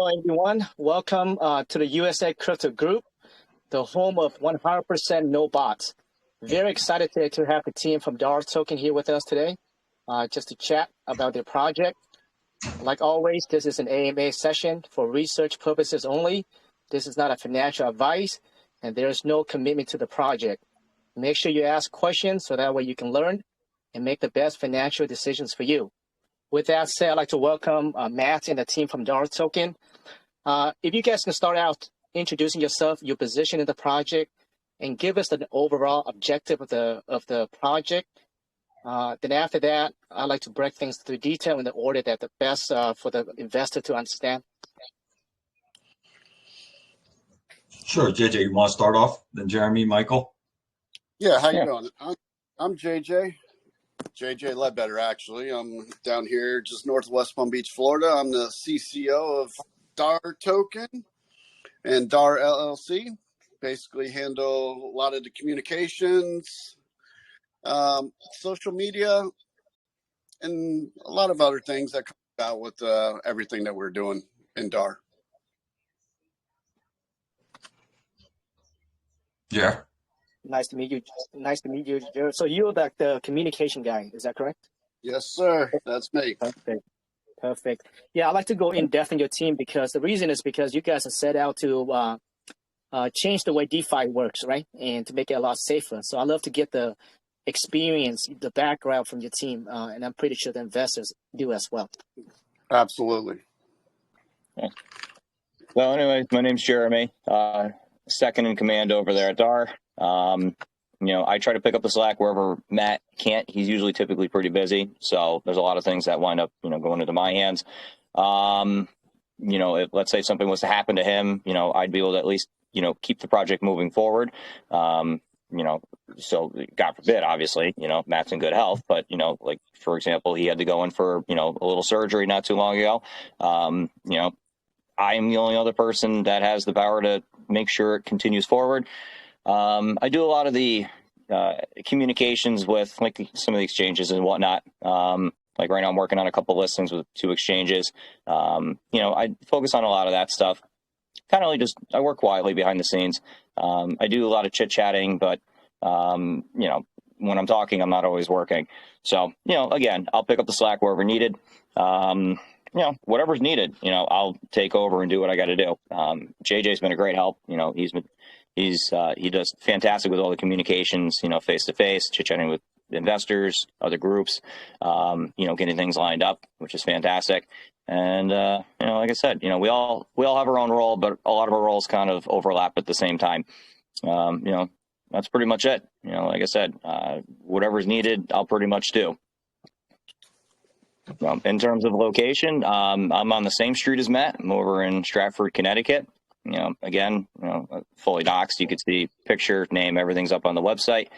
Hello, everyone. Welcome to the USA Crypto Group, the home of 100% no bots. Very excited to have the team from DAR Token here with us today, just to chat about their project. Like always, this is an AMA session for research purposes only. This is not a financial advice, and there is no commitment to the project. Make sure you ask questions so that way you can learn and make the best financial decisions for you. With that said, I'd like to welcome Matt and the team from DAR Token. If you guys can start out introducing yourself, your position in the project, and give us an overall objective of the project. Then after that, I'd like to break things through detail in the order that the best for the investor to understand. Sure, JJ, you want to start off? Then Jeremy, Michael? Yeah, how you doing? I'm JJ Ledbetter, actually. I'm down here just northwest Palm Beach, Florida. I'm the CCO of DAR Token and DAR LLC. Basically handle a lot of the communications, social media, and a lot of other things that come out with everything that we're doing in DAR. Yeah. Nice to meet you. Nice to meet you, Jared. So you're the communication guy, is that correct? Yes, sir. That's me. Perfect. Perfect. Yeah, I'd like to go in depth in your team because the reason is because you guys are set out to change the way DeFi works, right? And to make it a lot safer. So I'd love to get the experience, the background from your team, and I'm pretty sure the investors do as well. Absolutely. Yeah. Well, anyways, my name's Jeremy, second in command over there at DAR. I try to pick up the slack wherever Matt can't. He's usually typically pretty busy. So there's a lot of things that wind up, going into my hands. If, let's say something was to happen to him, I'd be able to at least, keep the project moving forward. So God forbid, obviously, Matt's in good health, but, like, for example, he had to go in for, a little surgery not too long ago. I am the only other person that has the power to make sure it continues forward. I do a lot of the communications with like some of the exchanges and whatnot. Like right now I'm working on a couple listings with 2 exchanges. I focus on a lot of that stuff. Kind of like I work quietly behind the scenes. I do a lot of chit chatting, but when I'm talking, I'm not always working. So, again, I'll pick up the slack wherever needed. Whatever's needed, I'll take over and do what I got to do. JJ's been a great help. He does fantastic with all the communications, face to face, chit-chatting with investors, other groups, getting things lined up, which is fantastic. And, like I said, we all have our own role, but a lot of our roles kind of overlap at the same time. That's pretty much it. Like I said, whatever's needed, I'll pretty much do. In terms of location, I'm on the same street as Matt. I'm over in Stratford, Connecticut. Again, fully doxed. You could see picture, name, everything's up on the website.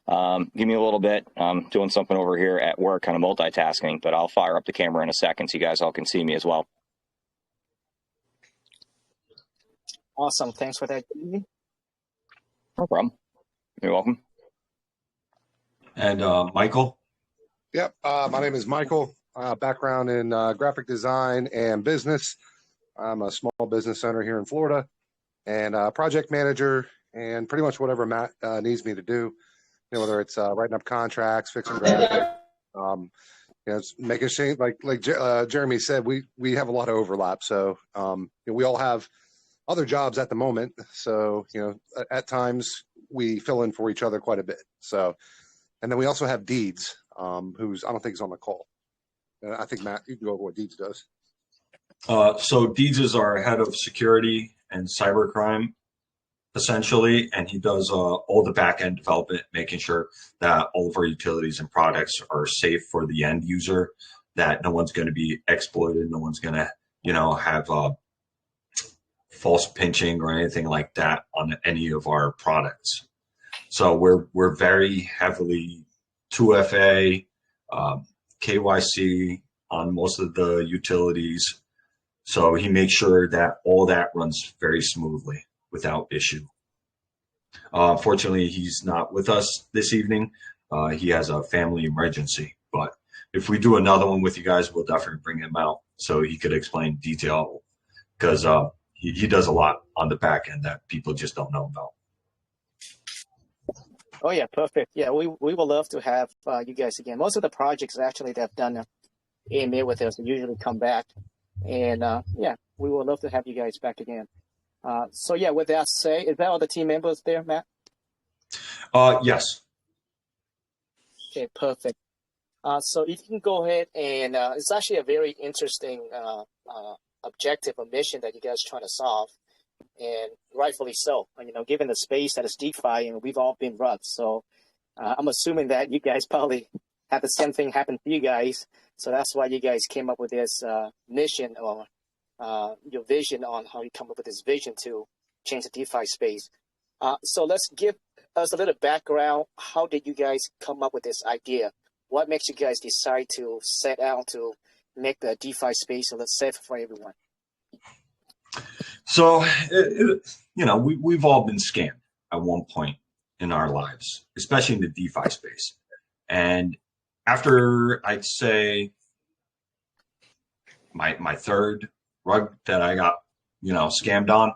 Give me a little bit. I'm doing something over here at work, kind of multitasking, but I'll fire up the camera in a second so you guys all can see me as well. Awesome. Thanks for that. No problem. You're welcome. And Michael? Yep. My name is Michael. Background in graphic design and business. I'm a small business owner here in Florida and project manager and pretty much whatever Matt needs me to do, whether it's writing up contracts, fixing graphics, making sure, like Jeremy said, we have a lot of overlap. So we all have other jobs at the moment. So, at times we fill in for each other quite a bit. So, and then we also have Deeds, who's, I don't think he's on the call. I think, Matt, you can go over what Deeds does. So Deeds is our head of security and cybercrime, essentially, and he does all the back-end development, making sure that all of our utilities and products are safe for the end user, that no one's going to be exploited, no one's going to, have false pinching or anything like that on any of our products. So we're very heavily 2FA, KYC on most of the utilities. So he makes sure that all that runs very smoothly without issue. Fortunately, he's not with us this evening. He has a family emergency, but if we do another one with you guys, we'll definitely bring him out so he could explain detail because he does a lot on the back end that people just don't know about. Oh yeah, perfect. Yeah, we would love to have you guys again. Most of the projects actually that have done AMA with us usually come back, and yeah, we would love to have you guys back again. So yeah, with that said, is that all the team members there, Matt? Yes. Okay, perfect. So if you can go ahead and it's actually a very interesting objective or mission that you guys are trying to solve, and rightfully so. You know, given the space that is DeFi, and we've all been rugged, so I'm assuming that you guys probably had the same thing happen to you guys. So that's why you guys came up with this mission or your vision on how you come up with this vision to change the DeFi space. So let's give us a little background. How did you guys come up with this idea? What makes you guys decide to set out to make the DeFi space a little safer for everyone? So, you know, we've all been scammed at one point in our lives, especially in the DeFi space. And after, I'd say, my third rug that I got, you know, scammed on,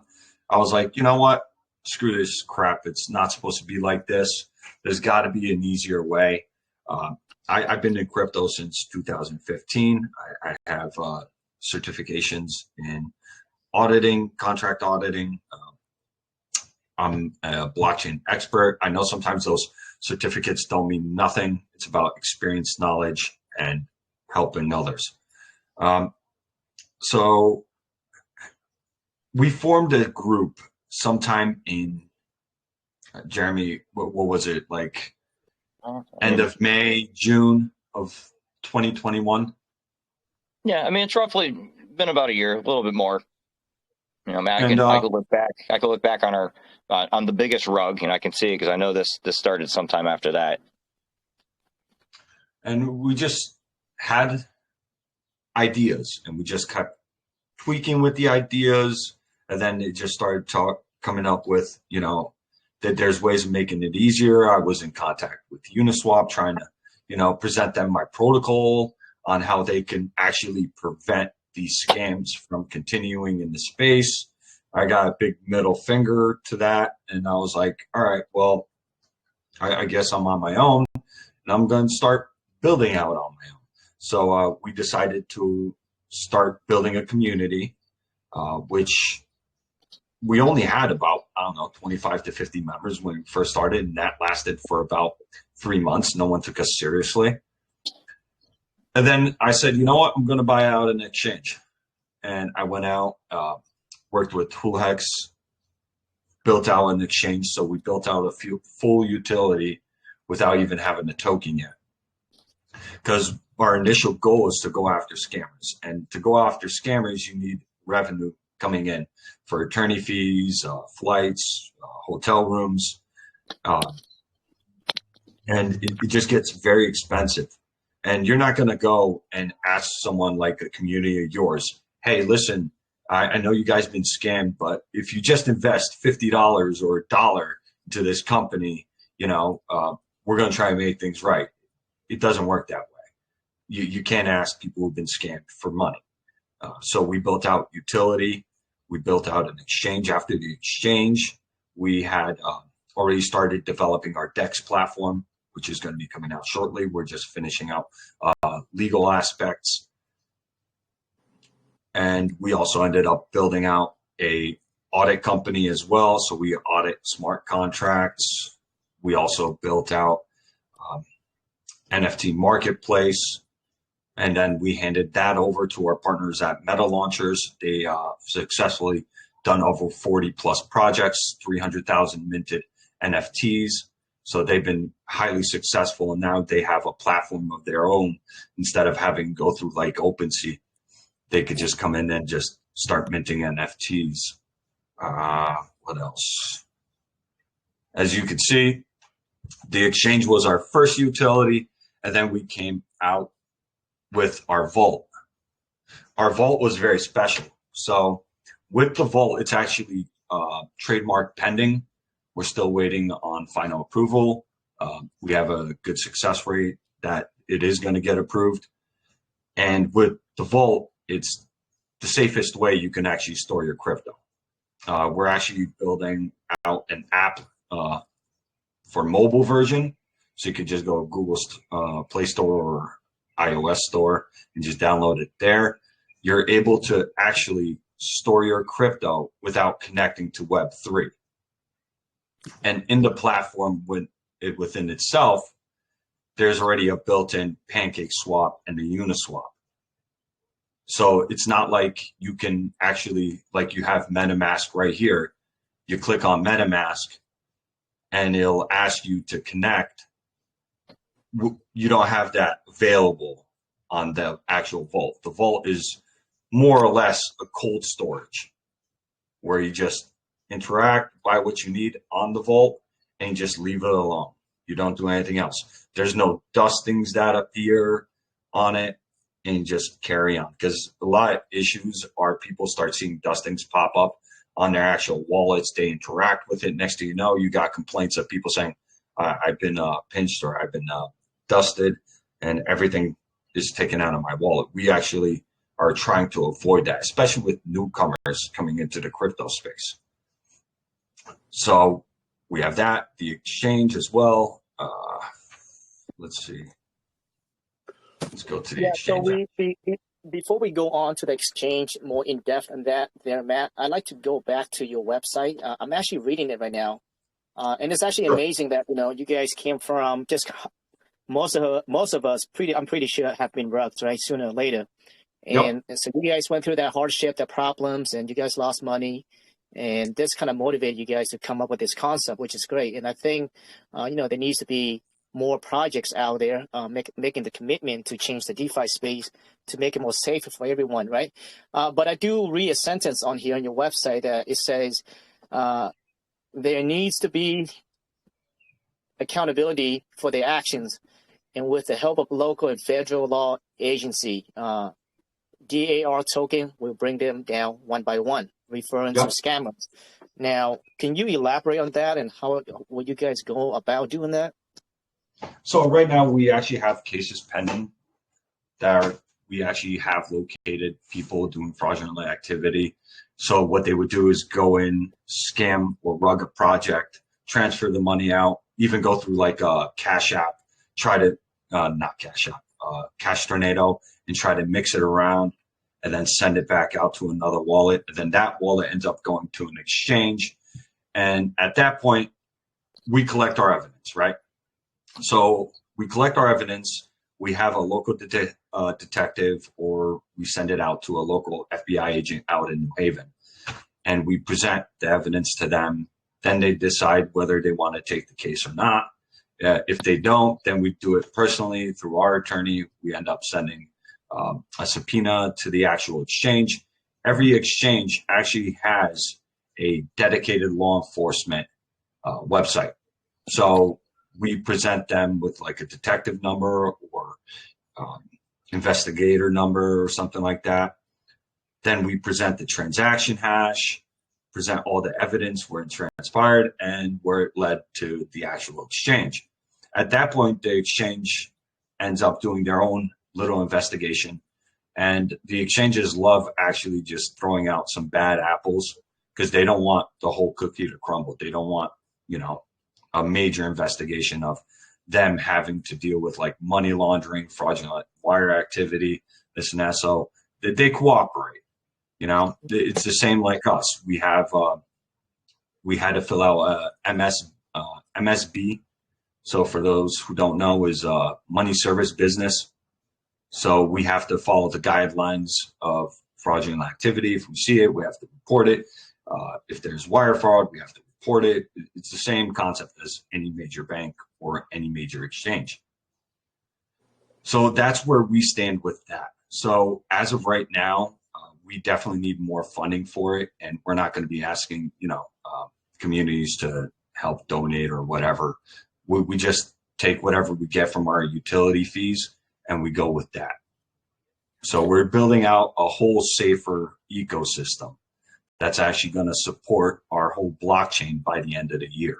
I was like, you know what? Screw this crap. It's not supposed to be like this. There's got to be an easier way. I've been in crypto since 2015. I have certifications in auditing, contract auditing. I'm a blockchain expert. I know sometimes those certificates don't mean nothing. It's about experience, knowledge, and helping others. So we formed a group sometime in, Jeremy, what was it, like end of May, June of 2021? Yeah, I mean, it's roughly been about a year, a little bit more. You know, I could look back. I could look back on our on the biggest rug, and I can see because I know this started sometime after that. And we just had ideas, and we just kept tweaking with the ideas, and then it just started coming up with, you know, that there's ways of making it easier. I was in contact with Uniswap, trying to, you know, present them my protocol on how they can actually prevent these scams from continuing in the space. I got a big middle finger to that, and I was like, all right, well, I guess I'm on my own, and I'm going to start building out on my own. So we decided to start building a community, which we only had about, I don't know, 25 to 50 members when we first started, and that lasted for about 3 months. No one took us seriously. And then I said, you know what, I'm going to buy out an exchange. And I went out, worked with Hulhex, built out an exchange. So we built out a full utility without even having a token yet. Because our initial goal is to go after scammers. And to go after scammers, you need revenue coming in for attorney fees, flights, hotel rooms. And it just gets very expensive. And you're not going to go and ask someone like a community of yours, hey, listen, I know you guys have been scammed, but if you just invest $50 or $1 into this company, you know, we're going to try and make things right. It doesn't work that way. You can't ask people who've been scammed for money. So we built out utility. We built out an exchange. After the exchange, we had already started developing our DEX platform, which is going to be coming out shortly. We're just finishing out legal aspects. And we also ended up building out a audit company as well. So we audit smart contracts. We also built out NFT Marketplace. And then we handed that over to our partners at Meta Launchers. They successfully done over 40 plus projects, 300,000 minted NFTs. So they've been highly successful, and now they have a platform of their own. Instead of having to go through like OpenSea, they could just come in and just start minting NFTs. What else? As you can see, the exchange was our first utility, and then we came out with our vault. Our vault was very special. So with the vault, it's actually trademark pending. We're still waiting on final approval. We have a good success rate that it is going to get approved. And with the vault, it's the safest way you can actually store your crypto. We're actually building out an app for mobile version. So you could just go to Google's Play Store or iOS store and just download it there. You're able to actually store your crypto without connecting to Web3. And in the platform within itself, there's already a built-in Pancake Swap and a Uniswap. So it's not like you can actually, like you have MetaMask right here. You click on MetaMask and it'll ask you to connect. You don't have that available on the actual vault. The vault is more or less a cold storage where you just interact, buy what you need on the vault, and just leave it alone. You don't do anything else. There's no dustings that appear on it, and just carry on. Because a lot of issues are people start seeing dustings pop up on their actual wallets. They interact with it. Next thing you know, you got complaints of people saying, I've been pinched or I've been dusted, and everything is taken out of my wallet. We actually are trying to avoid that, especially with newcomers coming into the crypto space. So we have that, the exchange as well. Let's see. Let's go to the exchange. So before we go on to the exchange more in depth on that there, Matt, I'd like to go back to your website. I'm actually reading it right now. And it's actually amazing that, you guys came from just most of us I'm pretty sure have been robbed, right? Sooner or later. And so you guys went through that hardship, the problems, and you guys lost money. And this kind of motivated you guys to come up with this concept, which is great. And I think, there needs to be more projects out there making the commitment to change the DeFi space to make it more safer for everyone, right? But I do read a sentence on here on your website that it says there needs to be accountability for their actions, and with the help of local and federal law agency, DAR token will bring them down one by one, referring to scammers. Now, can you elaborate on that and how will you guys go about doing that? So right now we actually have cases pending that we actually have located people doing fraudulent activity. So what they would do is go in, scam or rug a project, transfer the money out, even go through like a Cash App, try to, not Cash App, Cash Tornado, and try to mix it around and then send it back out to another wallet. And then that wallet ends up going to an exchange. And at that point, we collect our evidence, right? So we collect our evidence, we have a local detective, or we send it out to a local FBI agent out in New Haven, and we present the evidence to them. Then they decide whether they want to take the case or not. If they don't, then we do it personally through our attorney. We end up sending a subpoena to the actual exchange. Every exchange actually has a dedicated law enforcement website. So we present them with like a detective number or investigator number or something like that. Then we present the transaction hash, present all the evidence where it transpired and where it led to the actual exchange. At that point, the exchange ends up doing their own little investigation. And the exchanges love actually just throwing out some bad apples because they don't want the whole cookie to crumble. They don't want, a major investigation of them having to deal with like money laundering, fraudulent wire activity, this and that. So they cooperate. It's the same like us. We have we had to fill out MSB. So for those who don't know, is money service business. So we have to follow the guidelines of fraudulent activity. If we see it, we have to report it. If there's wire fraud, we have to report it. It's the same concept as any major bank or any major exchange. So that's where we stand with that. So as of right now, we definitely need more funding for it, and we're not going to be asking, communities to help donate or whatever. We just take whatever we get from our utility fees and we go with that. So we're building out a whole safer ecosystem that's actually going to support our whole blockchain by the end of the year.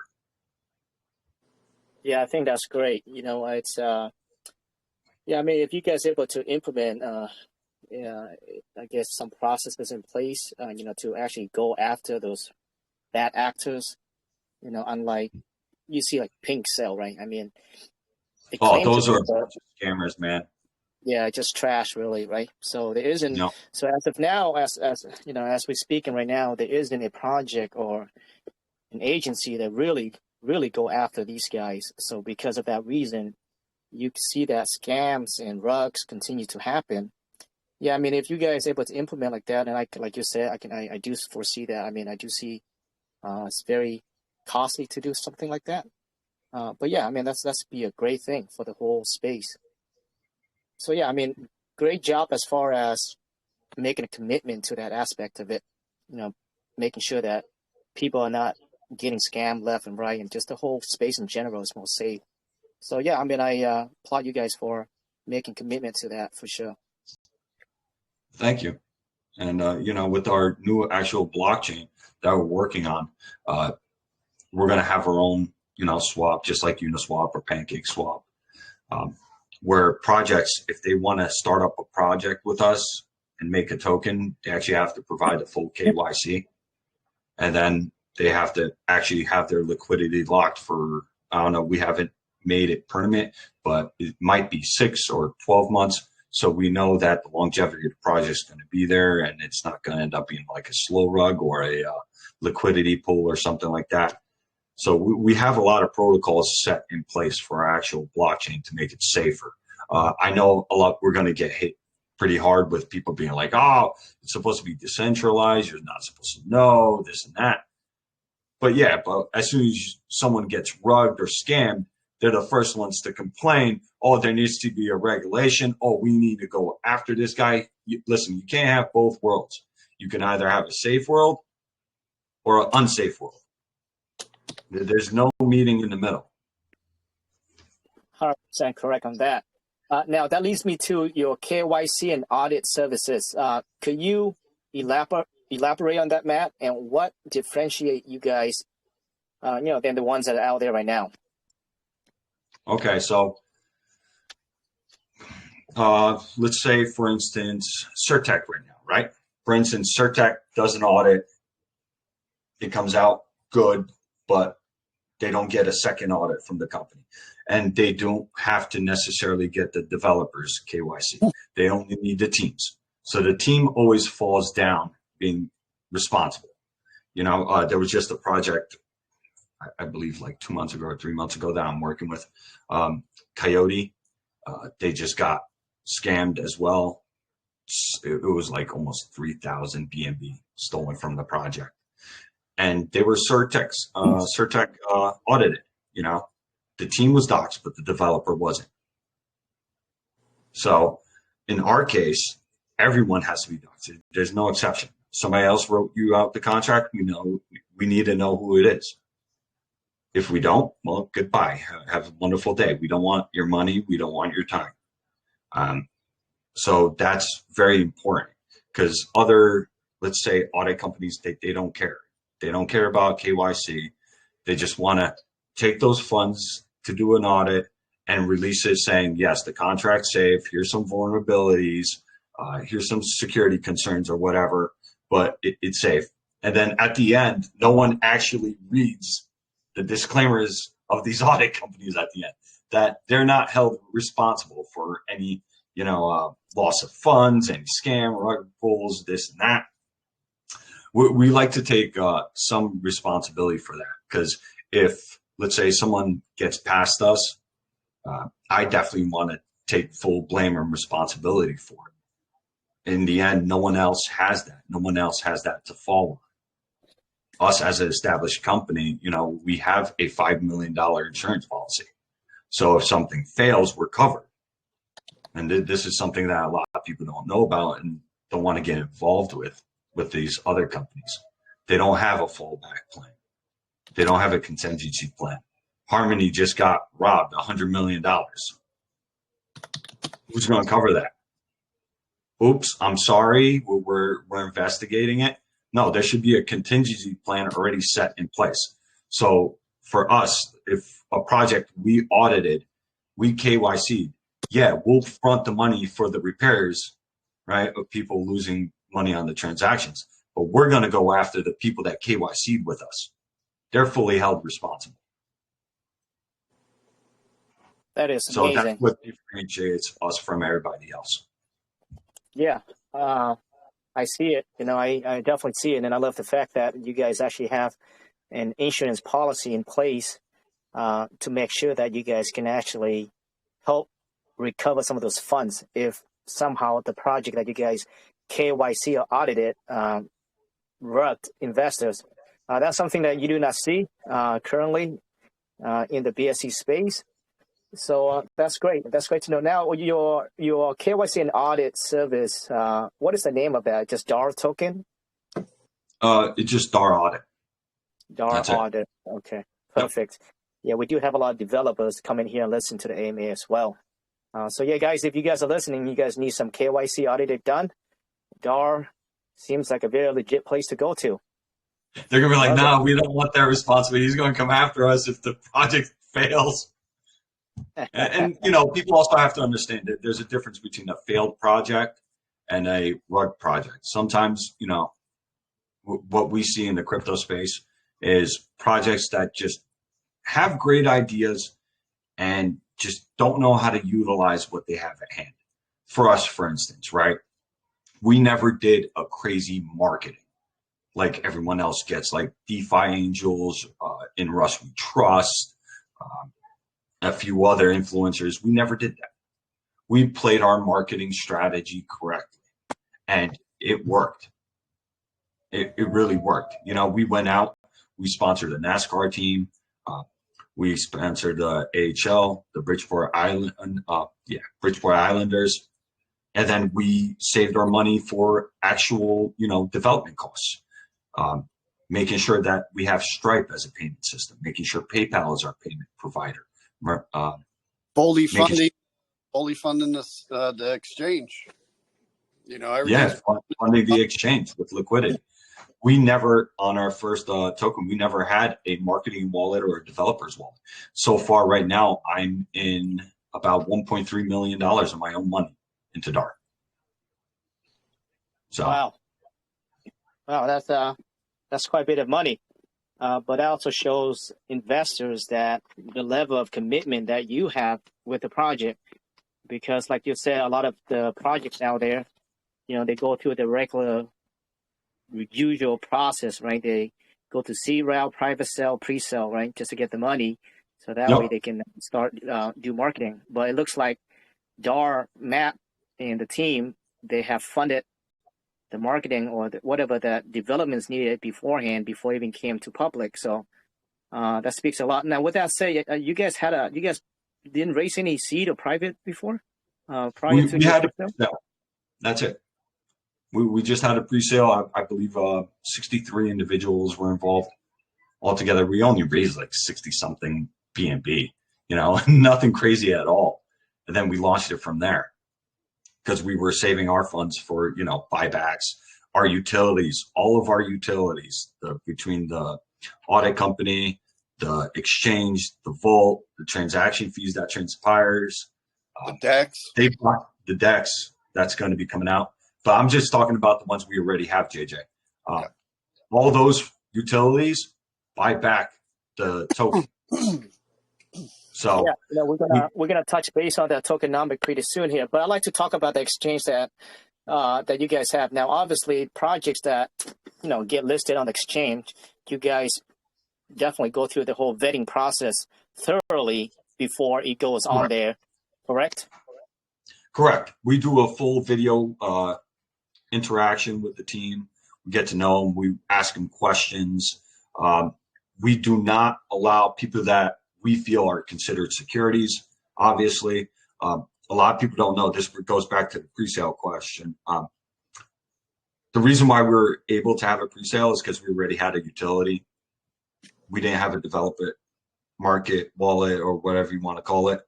Yeah, I think that's great. It's if you guys are able to implement I guess some processes in place, to actually go after those bad actors. Unlike you see like Pink Cell, right? I mean, they Oh, claim to those be, are a but bunch of scammers, man. yeah, just trash, really, right? So there isn't. No. So as of now, as we're speaking right now, there isn't a project or an agency that really go after these guys. So because of that reason, you see that scams and rugs continue to happen. Yeah, I mean, if you guys are able to implement like that, and like you said, I do foresee that. I mean, I do see it's very costly to do something like that. But yeah, I mean, that's be a great thing for the whole space. So yeah, I mean, great job as far as making a commitment to that aspect of it. Making sure that people are not getting scammed left and right, and just the whole space in general is more safe. So yeah, I mean, I applaud you guys for making commitment to that for sure. Thank you. And with our new actual blockchain that we're working on, we're going to have our own, swap, just like Uniswap or PancakeSwap, where projects, if they want to start up a project with us and make a token, they actually have to provide the full KYC, and then they have to actually have their liquidity locked for, I don't know, we haven't made it permanent, but it might be 6 or 12 months. So we know that the longevity of the project is going to be there, and it's not going to end up being like a slow rug or a liquidity pool or something like that. So we have a lot of protocols set in place for our actual blockchain to make it safer. I know we're going to get hit pretty hard with people being like, oh, it's supposed to be decentralized. You're not supposed to know this and that. But yeah, but as soon as someone gets rugged or scammed, they're the first ones to complain. Oh, there needs to be a regulation. Oh, we need to go after this guy. Listen, you can't have both worlds. You can either have a safe world or an unsafe world. There's no meeting in the middle. 100% correct on that. Now that leads me to your KYC and audit services. Could you elaborate on that, Matt, and what differentiate you guys, than the ones that are out there right now? Okay, so let's say, for instance, Certec right now, right? For instance, Certec does an audit. It comes out good, but they don't get a second audit from the company. And they don't have to necessarily get the developers KYC. They only need the teams. So the team always falls down being responsible. There was just a project, I believe like 2 months ago or 3 months ago that I'm working with. Coyote, they just got scammed as well. It was like almost 3,000 BNB stolen from the project. And they were Certec audited, The team was doxxed, but the developer wasn't. So in our case, everyone has to be doxxed. There's no exception. Somebody else wrote you out the contract, we need to know who it is. If we don't, well, goodbye. Have a wonderful day. We don't want your money. We don't want your time. So that's very important, because other, let's say, audit companies, they don't care. They don't care about KYC. They just want to take those funds to do an audit and release it saying, yes, the contract's safe. Here's some vulnerabilities. Here's some security concerns or whatever, but it's safe. And then at the end, no one actually reads the disclaimers of these audit companies at the end, that they're not held responsible for any, loss of funds, any scam, rug pulls, this and that. We like to take some responsibility for that, because if, let's say, someone gets past us, I definitely want to take full blame and responsibility for it. In the end, no one else has that. No one else has that to fall on. Us as an established company, we have a $5 million insurance policy. So if something fails, we're covered. And this is something that a lot of people don't know about and don't want to get involved with these other companies. They don't have a fallback plan. They don't have a contingency plan. Harmony just got robbed $100 million. Who's going to cover that? Oops, I'm sorry, we're investigating it. No, there should be a contingency plan already set in place. So for us, if a project we audited, we KYC'd, yeah, we'll front the money for the repairs, right, of people losing money on the transactions. But we're going to go after the people that KYC'd with us. They're fully held responsible. That is So amazing. that's what differentiates us from everybody else. Yeah, I see it. You know, I definitely see it, and I love the fact that you guys actually have an insurance policy in place to make sure that you guys can actually help recover some of those funds if somehow the project that you guys KYC or audited robbed investors. That's something that you do not see currently in the BSC space. So that's great. That's great to know. Now, your KYC and audit service, what is the name of that? Just DAR token? It's just DAR Audit. DAR That's it. Audit. Okay, perfect. Yep. Yeah, we do have a lot of developers come in here and listen to the AMA as well. So yeah, guys, if you guys are listening, you guys need some KYC audited done, DAR seems like a very legit place to go to. They're going to be like, no, we don't want that responsibility. He's going to come after us if the project fails. And, you know, people also have to understand that there's a difference between a failed project and a rug project. Sometimes, you know, what we see in the crypto space is projects that just have great ideas and just don't know how to utilize what they have at hand. For us, for instance, right? We never did a crazy marketing like everyone else gets, like DeFi Angels, in Rust We Trust, a few other influencers. We never did that. We played our marketing strategy correctly, and it worked. It really worked. You know, we went out, we sponsored a NASCAR team, we sponsored the AHL, the Bridgeport Islanders, and then we saved our money for actual, you know, development costs. Making sure that we have Stripe as a payment system, making sure PayPal is our payment provider. Fully funding this, the exchange. You know, funding the exchange with liquidity. We never, on our first token, we never had a marketing wallet or a developer's wallet. So far, right now, I'm in about $1.3 million of my own money into DAR. So wow, that's quite a bit of money. But that also shows investors that the level of commitment that you have with the project, because like you said, a lot of the projects out there, you know, they go through the regular, usual process, right? They go to seed route, private sale, pre-sale, right? Just to get the money. So that way they can start do marketing. But it looks like DAR, Matt, and the team, they have funded the marketing or whatever the developments needed beforehand before it even came to public. So that speaks a lot. Now, with that said, you guys didn't raise any seed or private before? We had a pre-sale. That's it. We just had a pre-sale. I believe 63 individuals were involved altogether. We only raised like 60-something BNB, you know, nothing crazy at all. And then we launched it from there because we were saving our funds for, you know, buybacks, our utilities, all of our utilities, between the audit company, the exchange, the vault, the transaction fees that transpires. The DEX. They bought the DEX that's going to be coming out. But I'm just talking about the ones we already have, JJ. All those utilities buy back the token. So yeah, you know, we're gonna touch base on that tokenomic pretty soon here. But I'd like to talk about the exchange that you guys have now. Obviously, projects that, you know, get listed on the exchange, you guys definitely go through the whole vetting process thoroughly before it goes on there. Correct? Correct. We do a full video interaction with the team. We get to know them. We ask them questions. We do not allow people that we feel are considered securities. Obviously, a lot of people don't know this, but goes back to the pre-sale question. The reason why we're able to have a pre-sale is because we already had a utility. We didn't have a developer market wallet or whatever you want to call it.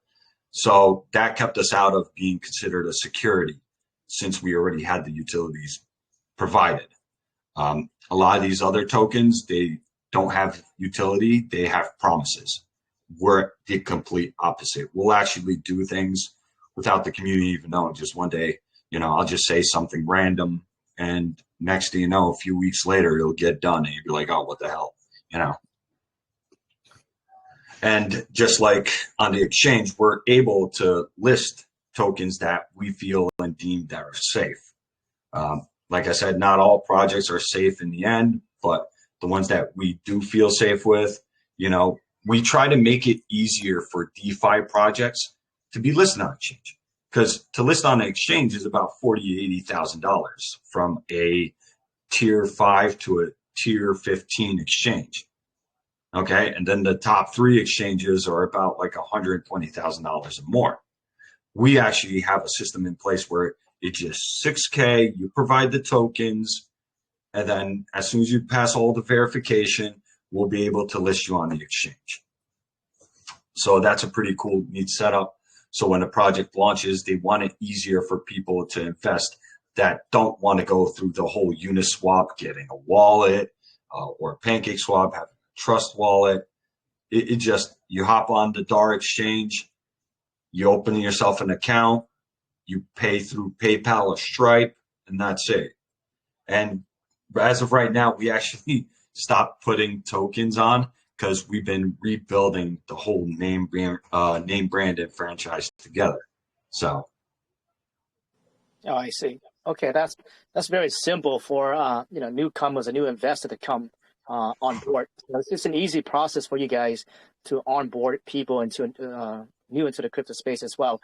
So that kept us out of being considered a security since we already had the utilities provided. A lot of these other tokens, they don't have utility, they have promises. We're the complete opposite. We'll actually do things without the community even knowing. Just one day, I'll just say something random, and next thing you know, a few weeks later, it'll get done, and you'll be like, oh, what the hell, And just like on the exchange, we're able to list tokens that we feel and deem that are safe. Like I said, not all projects are safe in the end, but the ones that we do feel safe with, we try to make it easier for DeFi projects to be listed on exchange. Because to list on an exchange is about $40,000 to $80,000 from a tier 5 to a tier 15 exchange. Okay, and then the top 3 exchanges are about like $120,000 or more. We actually have a system in place where it's just $6K, you provide the tokens, and then as soon as you pass all the verification, we'll be able to list you on the exchange. So that's a pretty cool, neat setup. So when a project launches, they want it easier for people to invest that don't want to go through the whole Uniswap, getting a wallet, or PancakeSwap, having a trust wallet. It just, you hop on the DAR Exchange, you open yourself an account, you pay through PayPal or Stripe, and that's it. And as of right now, we actually stopped putting tokens on because we've been rebuilding the whole name brand and franchise together. So. Oh, I see. Okay, that's very simple for newcomers, a new investor to come on board. It's an easy process for you guys to onboard people into new into the crypto space as well.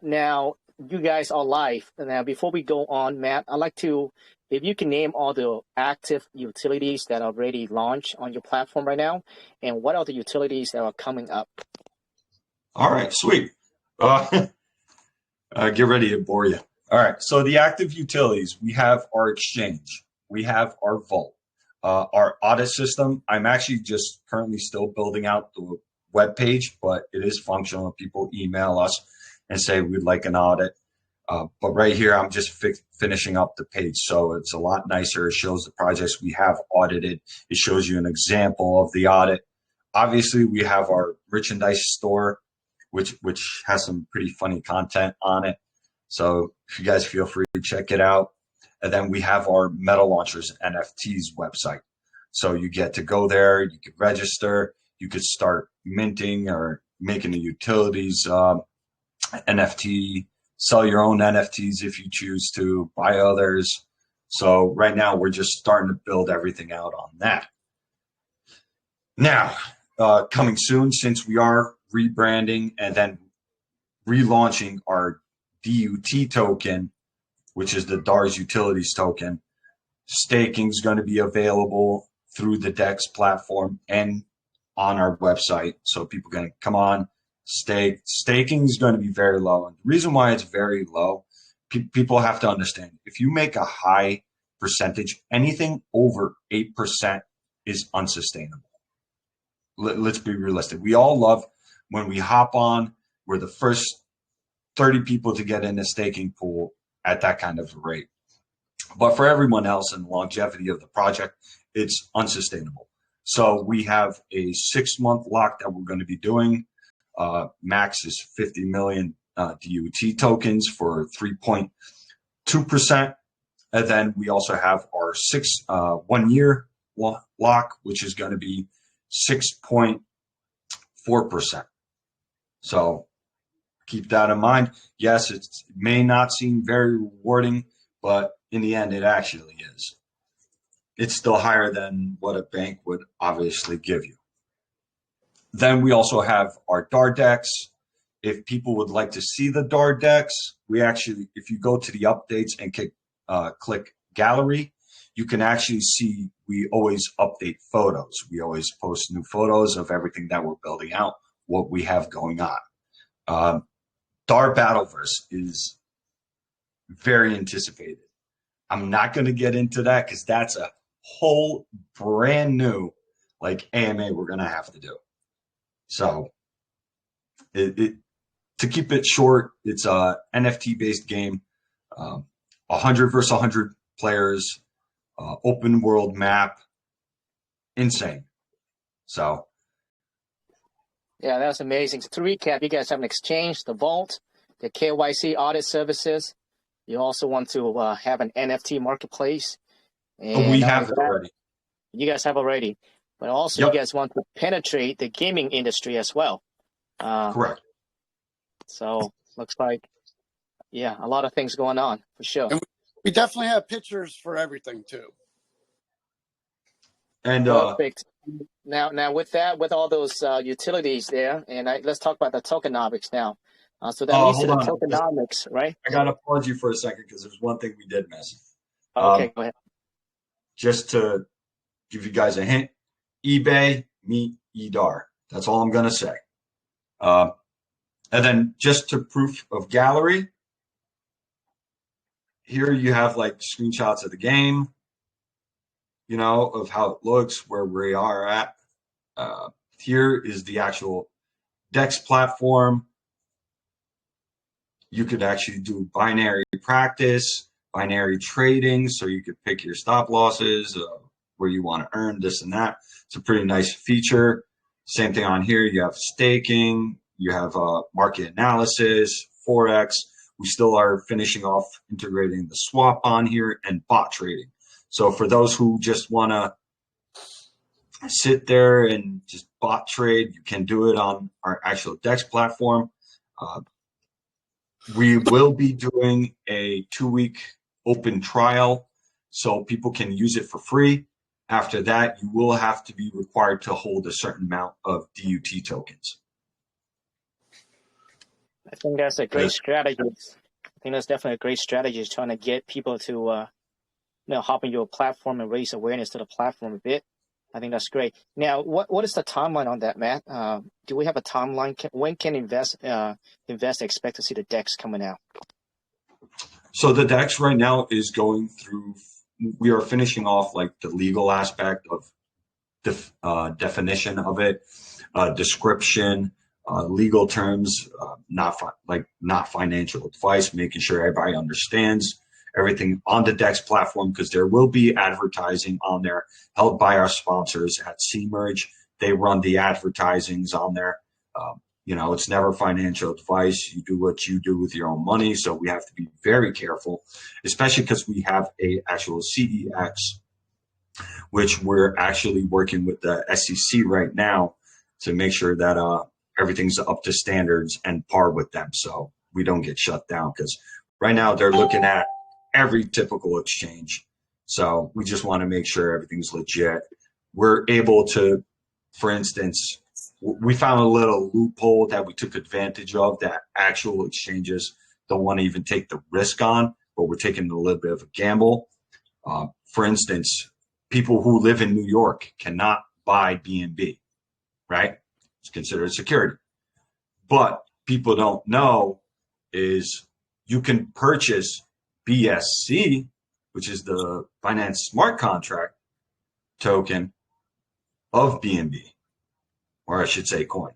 Now, you guys are live. Now, before we go on, Matt, I'd like to, if you can name all the active utilities that are already launched on your platform right now, and what are the utilities that are coming up? All right, sweet. Get ready to bore you. All right, so the active utilities, we have our exchange, we have our vault, our audit system. I'm actually just currently still building out the web page, but it is functional. People email us and say we'd like an audit. But right here, I'm just finishing up the page. So it's a lot nicer. It shows the projects we have audited. It shows you an example of the audit. Obviously, we have our merchandise store, which has some pretty funny content on it. So if you guys feel free to check it out. And then we have our Meta Launchers NFTs website. So you get to go there, you could register, you could start minting or making the utilities NFT, sell your own NFTs if you choose to, buy others. So right now we're just starting to build everything out on that. Now, coming soon, since we are rebranding and then relaunching our DUT token, which is the DAR's Utilities token, staking is going to be available through the DEX platform and on our website. So people are going to come on, stake. Staking is going to be very low. And the reason why it's very low, people have to understand, if you make a high percentage, anything over 8% is unsustainable. Let's be realistic. We all love when we hop on, we're the first 30 people to get in the staking pool at that kind of rate. But for everyone else and the longevity of the project, it's unsustainable. So we have a 6-month lock that we're going to be doing. Max is 50 million DUT tokens for 3.2%. And then we also have our 1-year lock, which is going to be 6.4%. So keep that in mind. Yes, it may not seem very rewarding, but in the end, it actually is. It's still higher than what a bank would obviously give you. Then we also have our DAR DEX. If people would like to see the DAR DEX, we actually, if you go to the updates and click gallery, you can actually see we always update photos. We always post new photos of everything that we're building out, what we have going on. DAR Battleverse is very anticipated. I'm not going to get into that because that's a whole brand new AMA we're going to have to do. So to keep it short, it's a NFT based game, 100 versus 100 players, open world map, insane. So. Yeah, that's amazing. So to recap, you guys have an exchange, the vault, the KYC audit services, You also want to have an NFT marketplace. And We have it already. You guys have already. But also Yep. you guys want to penetrate the gaming industry as well. Correct. So looks like, yeah, a lot of things going on for sure. And we definitely have pictures for everything too. And Perfect. Now with that, with all those utilities there, and let's talk about the tokenomics now. So that leads to the tokenomics, right? I got to pause you for a second because there's one thing we did miss. Okay, go ahead. Just to give you guys a hint, eBay meet EDAR. That's all I'm going to say. And then just to proof of gallery, here you have like screenshots of the game, you know, of how it looks, where we are at. Here is the actual DEX platform. You could actually do binary practice, binary trading, so you could pick your stop losses, where you want to earn this and that. It's a pretty nice feature. Same thing on here. You have staking, you have market analysis, Forex. We still are finishing off integrating the swap on here and bot trading. So for those who just want to sit there and just bot trade, you can do it on our actual DEX platform. We will be doing a 2-week open trial so people can use it for free. After that, you will have to be required to hold a certain amount of DUT tokens. I think that's a great strategy. I think that's definitely a great strategy, is trying to get people to hop on your platform and raise awareness to the platform a bit. I think that's great. Now, what is the timeline on that, Matt? Do we have a timeline? When can investors expect to see the DEX coming out? So the DEX right now is going through, we are finishing off like the legal aspect of the definition of it, description, legal terms, not financial advice, making sure everybody understands everything on the DEX platform, because there will be advertising on there held by our sponsors at CMerge. They run the advertisings on there. You know, it's never financial advice. You do what you do with your own money. So we have to be very careful, especially because we have a actual CEX, which we're actually working with the SEC right now to make sure that everything's up to standards and par with them, so we don't get shut down. Because right now they're looking at every typical exchange. So we just want to make sure everything's legit. We're able to, for instance, we found a little loophole that we took advantage of that actual exchanges don't want to even take the risk on, but we're taking a little bit of a gamble. For instance, people who live in New York cannot buy BNB, right? It's considered security. But people don't know is you can purchase BSC, which is the Binance Smart Contract token of BNB, or I should say coin.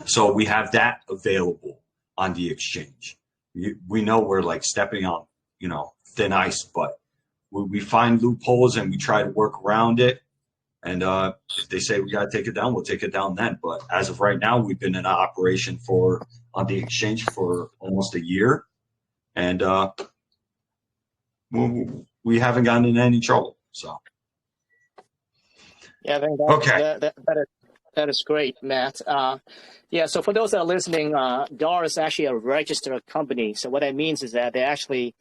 So we have that available on the exchange. We know we're like stepping on, you know, thin ice, but we find loopholes and we try to work around it. And if they say we got to take it down, we'll take it down then. But as of right now, we've been in operation on the exchange for almost a year. And we haven't gotten in any trouble. So, yeah, I think that is great, Matt. Yeah, so for those that are listening, DAR is actually a registered company. So what that means is that they actually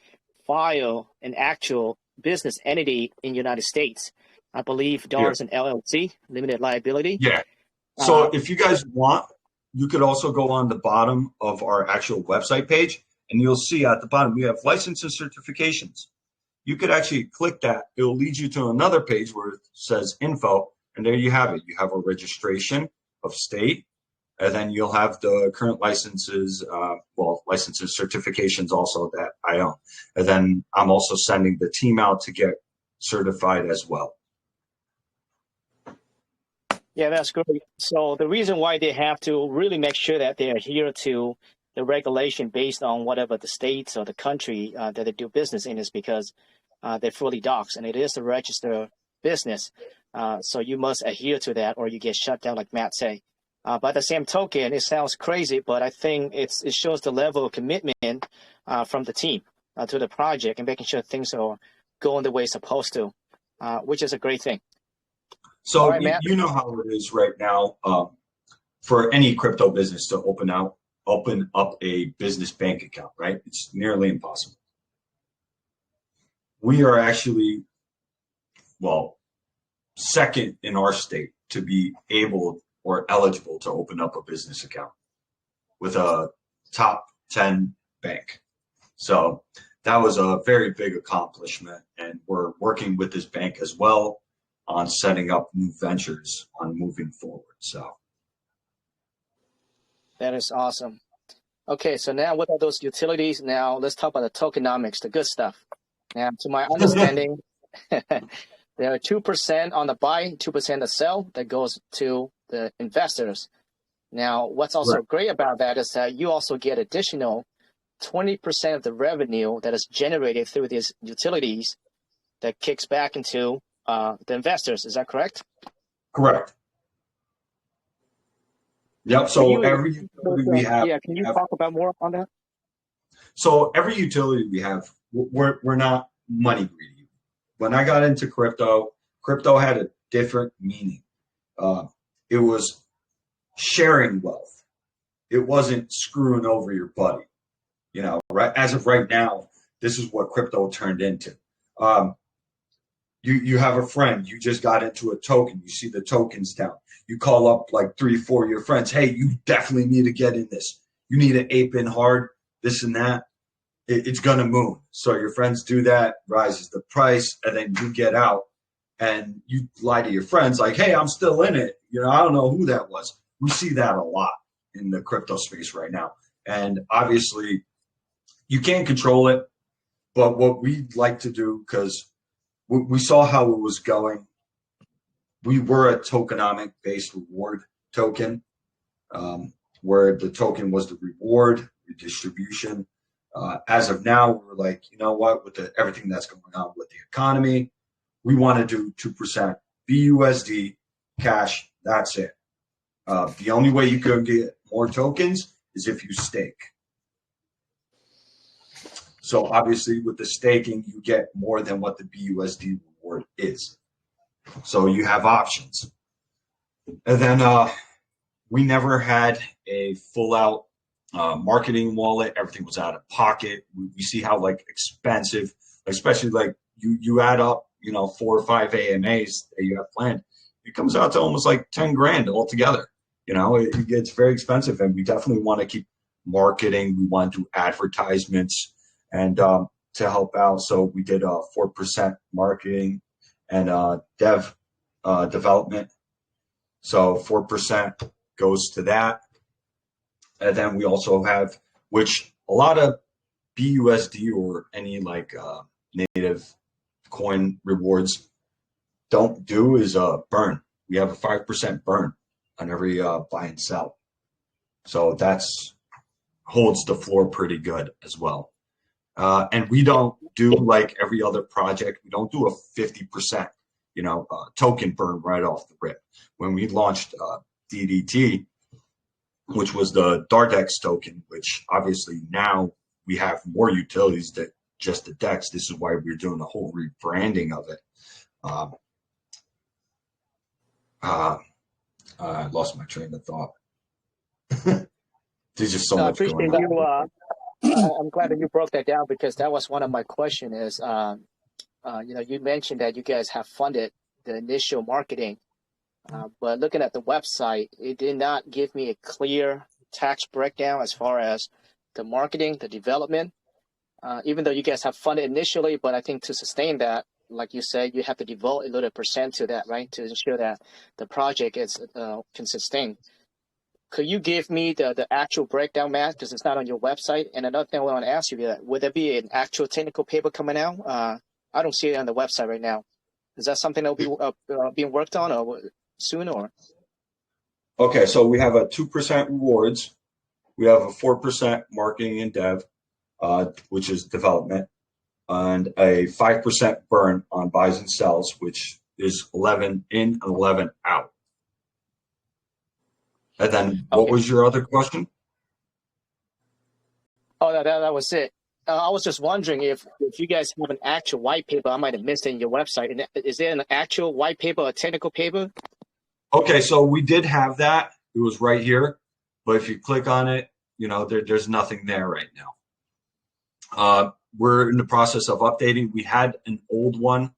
file an actual business entity in the United States. I believe DAR is an LLC, limited liability. Yeah. So if you guys want, you could also go on the bottom of our actual website page, and you'll see at the bottom we have licenses certifications. You could actually click that. It will lead you to another page where it says info, and there you have it. You have a registration of state, and then you'll have the current licenses, licenses certifications also that I own. And then I'm also sending the team out to get certified as well. Yeah, that's great. So the reason why they have to really make sure that they adhere to the regulation based on whatever the states or the country that they do business in is because they're fully doxed, and it is a registered business. So you must adhere to that or you get shut down, like Matt said. By the same token, it sounds crazy, but I think it shows the level of commitment from the team to the project and making sure things are going the way it's supposed to, which is a great thing. So All right, Matt. you know how it is right now for any crypto business to open up a business bank account, right? It's nearly impossible. We are actually, well, second in our state to be able or eligible to open up a business account with a top 10 bank. So that was a very big accomplishment, and we're working with this bank as well on setting up new ventures on moving forward. So That is awesome. Okay, so now what are those utilities? Now let's talk about the tokenomics, the good stuff. Now, to my understanding, there are 2% on the buy, 2% the sell that goes to the investors. Now, what's also great about that is that you also get additional 20% of the revenue that is generated through these utilities that kicks back into the investors. Is that correct? correct. Yep. So every utility we have. Yeah. Can you talk about more on that? So every utility we have, we're not money greedy. When I got into crypto had a different meaning. It was sharing wealth. It wasn't screwing over your buddy. You know, right as of right now, this is what crypto turned into. You have a friend, you just got into a token, you see the tokens down. You call up like 3, 4 of your friends, hey, you definitely need to get in this. You need to ape in hard, this and that. It's gonna move. So your friends do that, rises the price, and then you get out and you lie to your friends like, hey, I'm still in it. You know, I don't know who that was. We see that a lot in the crypto space right now. And obviously you can't control it, but what we'd like to do, because we saw how it was going. We were a tokenomic-based reward token, where the token was the reward, redistribution. As of now, we're like, you know what, with everything that's going on with the economy, we want to do 2% BUSD cash. That's it. The only way you can get more tokens is if you stake. So obviously with the staking, you get more than what the BUSD reward is. So you have options. And then we never had a full out marketing wallet. Everything was out of pocket. We see how like expensive, especially like you add up, you know, 4 or 5 AMAs that you have planned. It comes out to almost like 10 grand altogether. You know, it gets very expensive, and we definitely want to keep marketing. We want to do advertisements and to help out. So we did 4% marketing and development. So 4% goes to that. And then we also have, which a lot of BUSD or any like native coin rewards don't do, is burn. We have a 5% burn on every buy and sell. So that's holds the floor pretty good as well. And we don't do like every other project. We don't do a 50%, you know, token burn right off the rip. When we launched DDT, which was the DAR DEX token, which obviously now we have more utilities than just the DEX. This is why we're doing the whole rebranding of it. I lost my train of thought. There's just so much going on. I'm glad that you broke that down, because that was one of my questions is, you know, you mentioned that you guys have funded the initial marketing, but looking at the website, it did not give me a clear tax breakdown as far as the marketing, the development, even though you guys have funded initially, but I think to sustain that, like you said, you have to devote a little percent to that, right? To ensure that the project is can sustain. Could you give me the actual breakdown, Matt, because it's not on your website? And another thing I want to ask you, would there be an actual technical paper coming out? I don't see it on the website right now. Is that something that will be being worked on or soon? Or Okay, so we have a 2% rewards. We have a 4% marketing and dev, which is development, and a 5% burn on buys and sells, which is 11 in and 11 out. And then what Okay. was your other question? Oh, that was it. I was just wondering if you guys have an actual white paper. I might have missed it in your website. And is there an actual white paper, a technical paper? Okay, so we did have that. It was right here. But if you click on it, you know, there's nothing there right now. We're in the process of updating. We had an old one.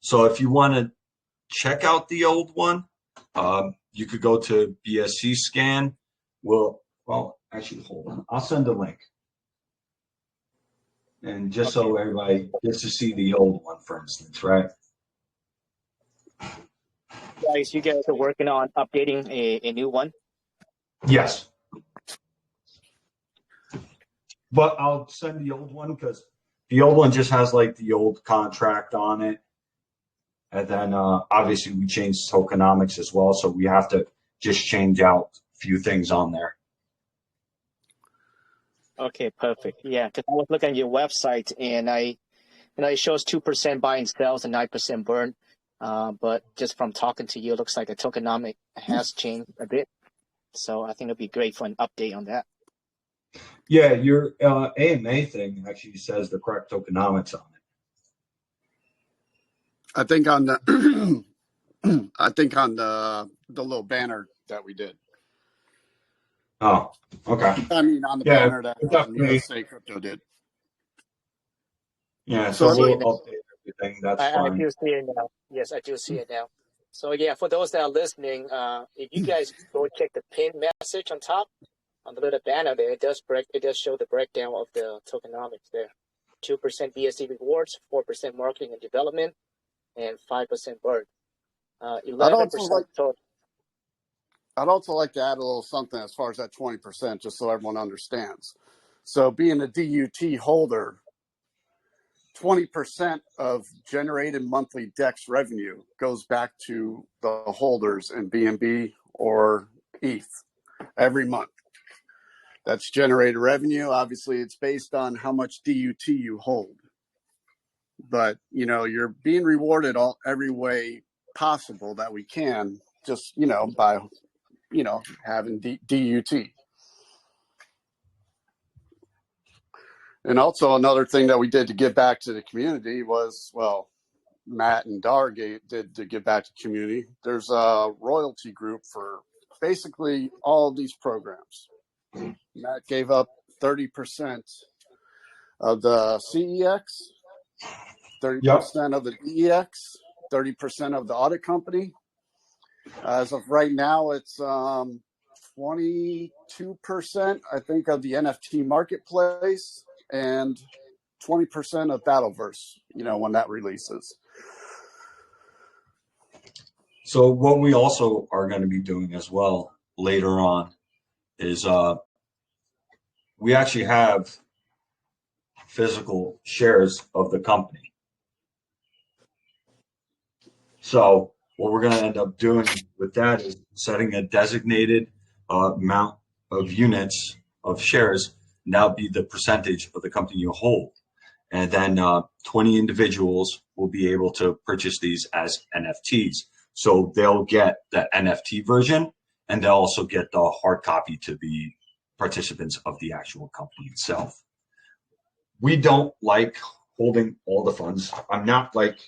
So if you want to check out the old one, you could go to BSC Scan. Well, actually, hold on. I'll send a link. And just so everybody gets to see the old one, for instance, right? Guys, you guys are working on updating a new one? Yes. But I'll send the old one because the old one just has like the old contract on it. And then obviously we changed tokenomics as well. So we have to just change out a few things on there. Okay, perfect. Yeah, because I was looking at your website and it shows 2% buy and sells and 9% burn. But just from talking to you, it looks like the tokenomic has changed a bit. So I think it'd be great for an update on that. Yeah, your AMA thing actually says the correct tokenomics on it. I think on the the little banner that we did. Oh, okay. I mean, on the banner that USA Crypto did. Yeah, So so we'll update everything. That's I fine. do see it now. Yes, I do see it now. So yeah, for those that are listening, if you guys go check the pin message on top, on the little banner there, it does show the breakdown of the tokenomics there. 2% BSC rewards, 4% marketing and development, and 5% burn. 11% total. I'd also like to add a little something as far as that 20%, just so everyone understands. So being a DUT holder, 20% of generated monthly DEX revenue goes back to the holders in BNB or ETH every month. That's generated revenue. Obviously, it's based on how much DUT you hold. But, you know, you're being rewarded every way possible that we can, just, you know, by, you know, having DUT. And also another thing that we did to give back to the community was, well, Matt and DAR did to give back to the community. There's a royalty group for basically all of these programs. Matt gave up 30% of the CEX, 30% of the DEX, 30% of the audit company. As of right now, it's 22%, I think, of the NFT Marketplace and 20% of Battleverse, you know, when that releases. So what we also are going to be doing as well later on is we actually have physical shares of the company. So what we're going to end up doing with that is setting a designated amount of units of shares, now be the percentage of the company you hold. And then 20 individuals will be able to purchase these as NFTs. So they'll get the NFT version, and they'll also get the hard copy to the participants of the actual company itself. We don't like holding all the funds. I'm not like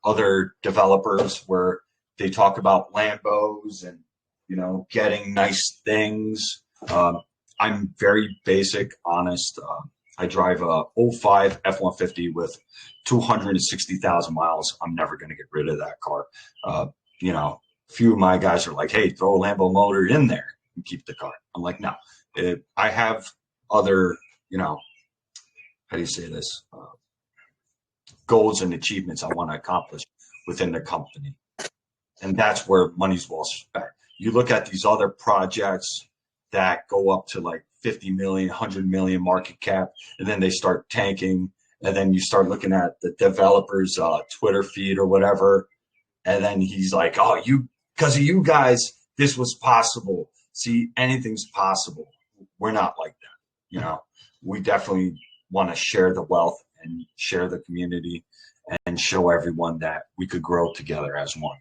other developers where they talk about Lambos and, you know, getting nice things. I'm very basic, honest. I drive a 05 F-150 with 260,000 miles. I'm never going to get rid of that car. You know, a few of my guys are like, hey, throw a Lambo motor in there and keep the car. I'm like, no. I have other, you know, how do you say this? Goals and achievements I want to accomplish within the company. And that's where money's well spent. You look at these other projects that go up to like 50 million, 100 million market cap, and then they start tanking. And then you start looking at the developer's Twitter feed or whatever. And then he's like, oh, because of you guys, this was possible. See, anything's possible. We're not like that. You know, we definitely want to share the wealth and share the community and show everyone that we could grow together as one.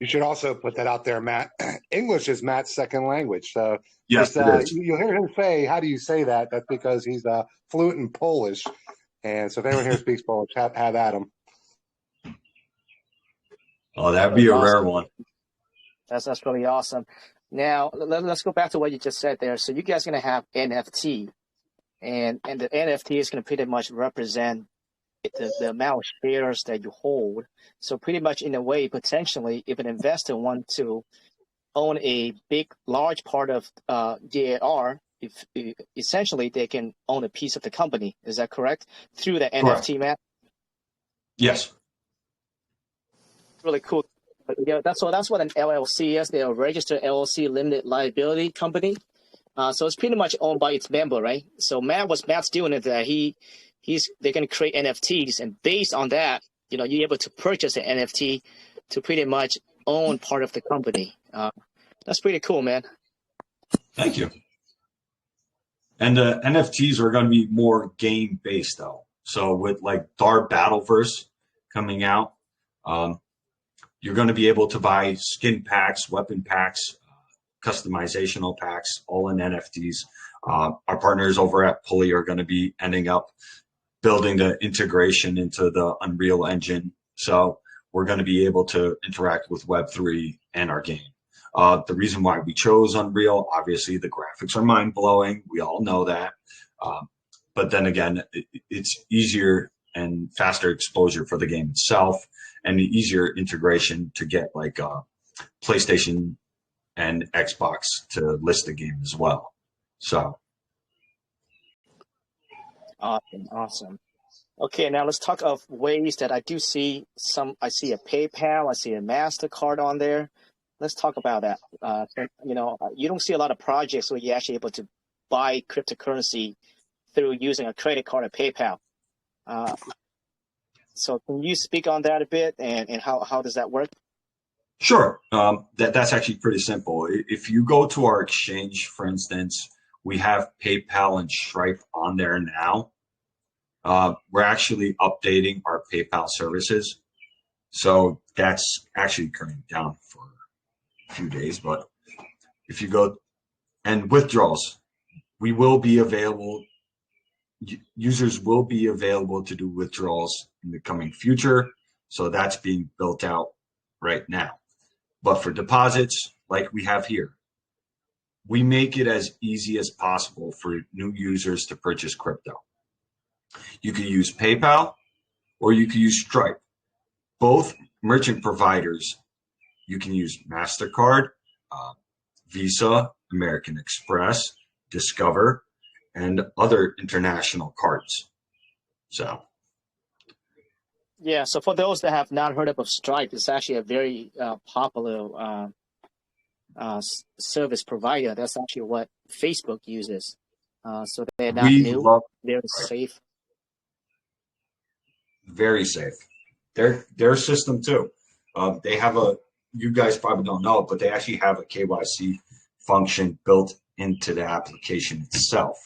You should also put that out there, Matt. English is Matt's second language. So Yes, it is. you'll hear him say, how do you say that? That's because he's fluent in Polish. And so if anyone here speaks Polish, have at him. Oh, that'd be a rare one. That's really awesome. Now, let's go back to what you just said there. So you guys are going to have NFT, and the NFT is going to pretty much represent the amount of shares that you hold. So pretty much in a way, potentially, if an investor wants to own a large part of DAR, essentially they can own a piece of the company. Is that correct? Through the NFT, Matt? Yes. Really cool. Yeah, that's what an LLC is. They're a registered LLC, limited liability company. So it's pretty much owned by its member, right? So what Matt's doing is that they're going to create NFTs, and based on that, you're able to purchase an NFT to pretty much own part of the company. That's pretty cool, man. Thank you. And the NFTs are going to be more game based though. So with like DAR Battleverse coming out, you're going to be able to buy skin packs, weapon packs, customizational packs, all in NFTs. Our partners over at Pulley are going to be ending up building the integration into the Unreal Engine. So we're going to be able to interact with Web3 and our game. The reason why we chose Unreal, obviously the graphics are mind-blowing. We all know that. But then again, it's easier and faster exposure for the game itself, and the easier integration to get like PlayStation and Xbox to list the game as well. So. Awesome. Okay, now let's talk of ways that I do see I see a PayPal, I see a MasterCard on there. Let's talk about that. You don't see a lot of projects where you're actually able to buy cryptocurrency through using a credit card or PayPal. So can you speak on that a bit, and how does that work? Sure. That's actually pretty simple. If you go to our exchange, for instance, we have PayPal and Stripe on there now. We're actually updating our PayPal services. So that's actually coming down for a few days. But if you go and withdrawals, we will be available. Users will be available to do withdrawals in the coming future. So that's being built out right now. But for deposits, like we have here, we make it as easy as possible for new users to purchase crypto. You can use PayPal or you can use Stripe. Both merchant providers, you can use MasterCard, Visa, American Express, Discover, and other international cards. So. Yeah, so for those that have not heard of Stripe, it's actually a very popular service provider. That's actually what Facebook uses. So they're not new. They're safe. Very safe. Their system too. They have you guys probably don't know, but they actually have a KYC function built into the application itself.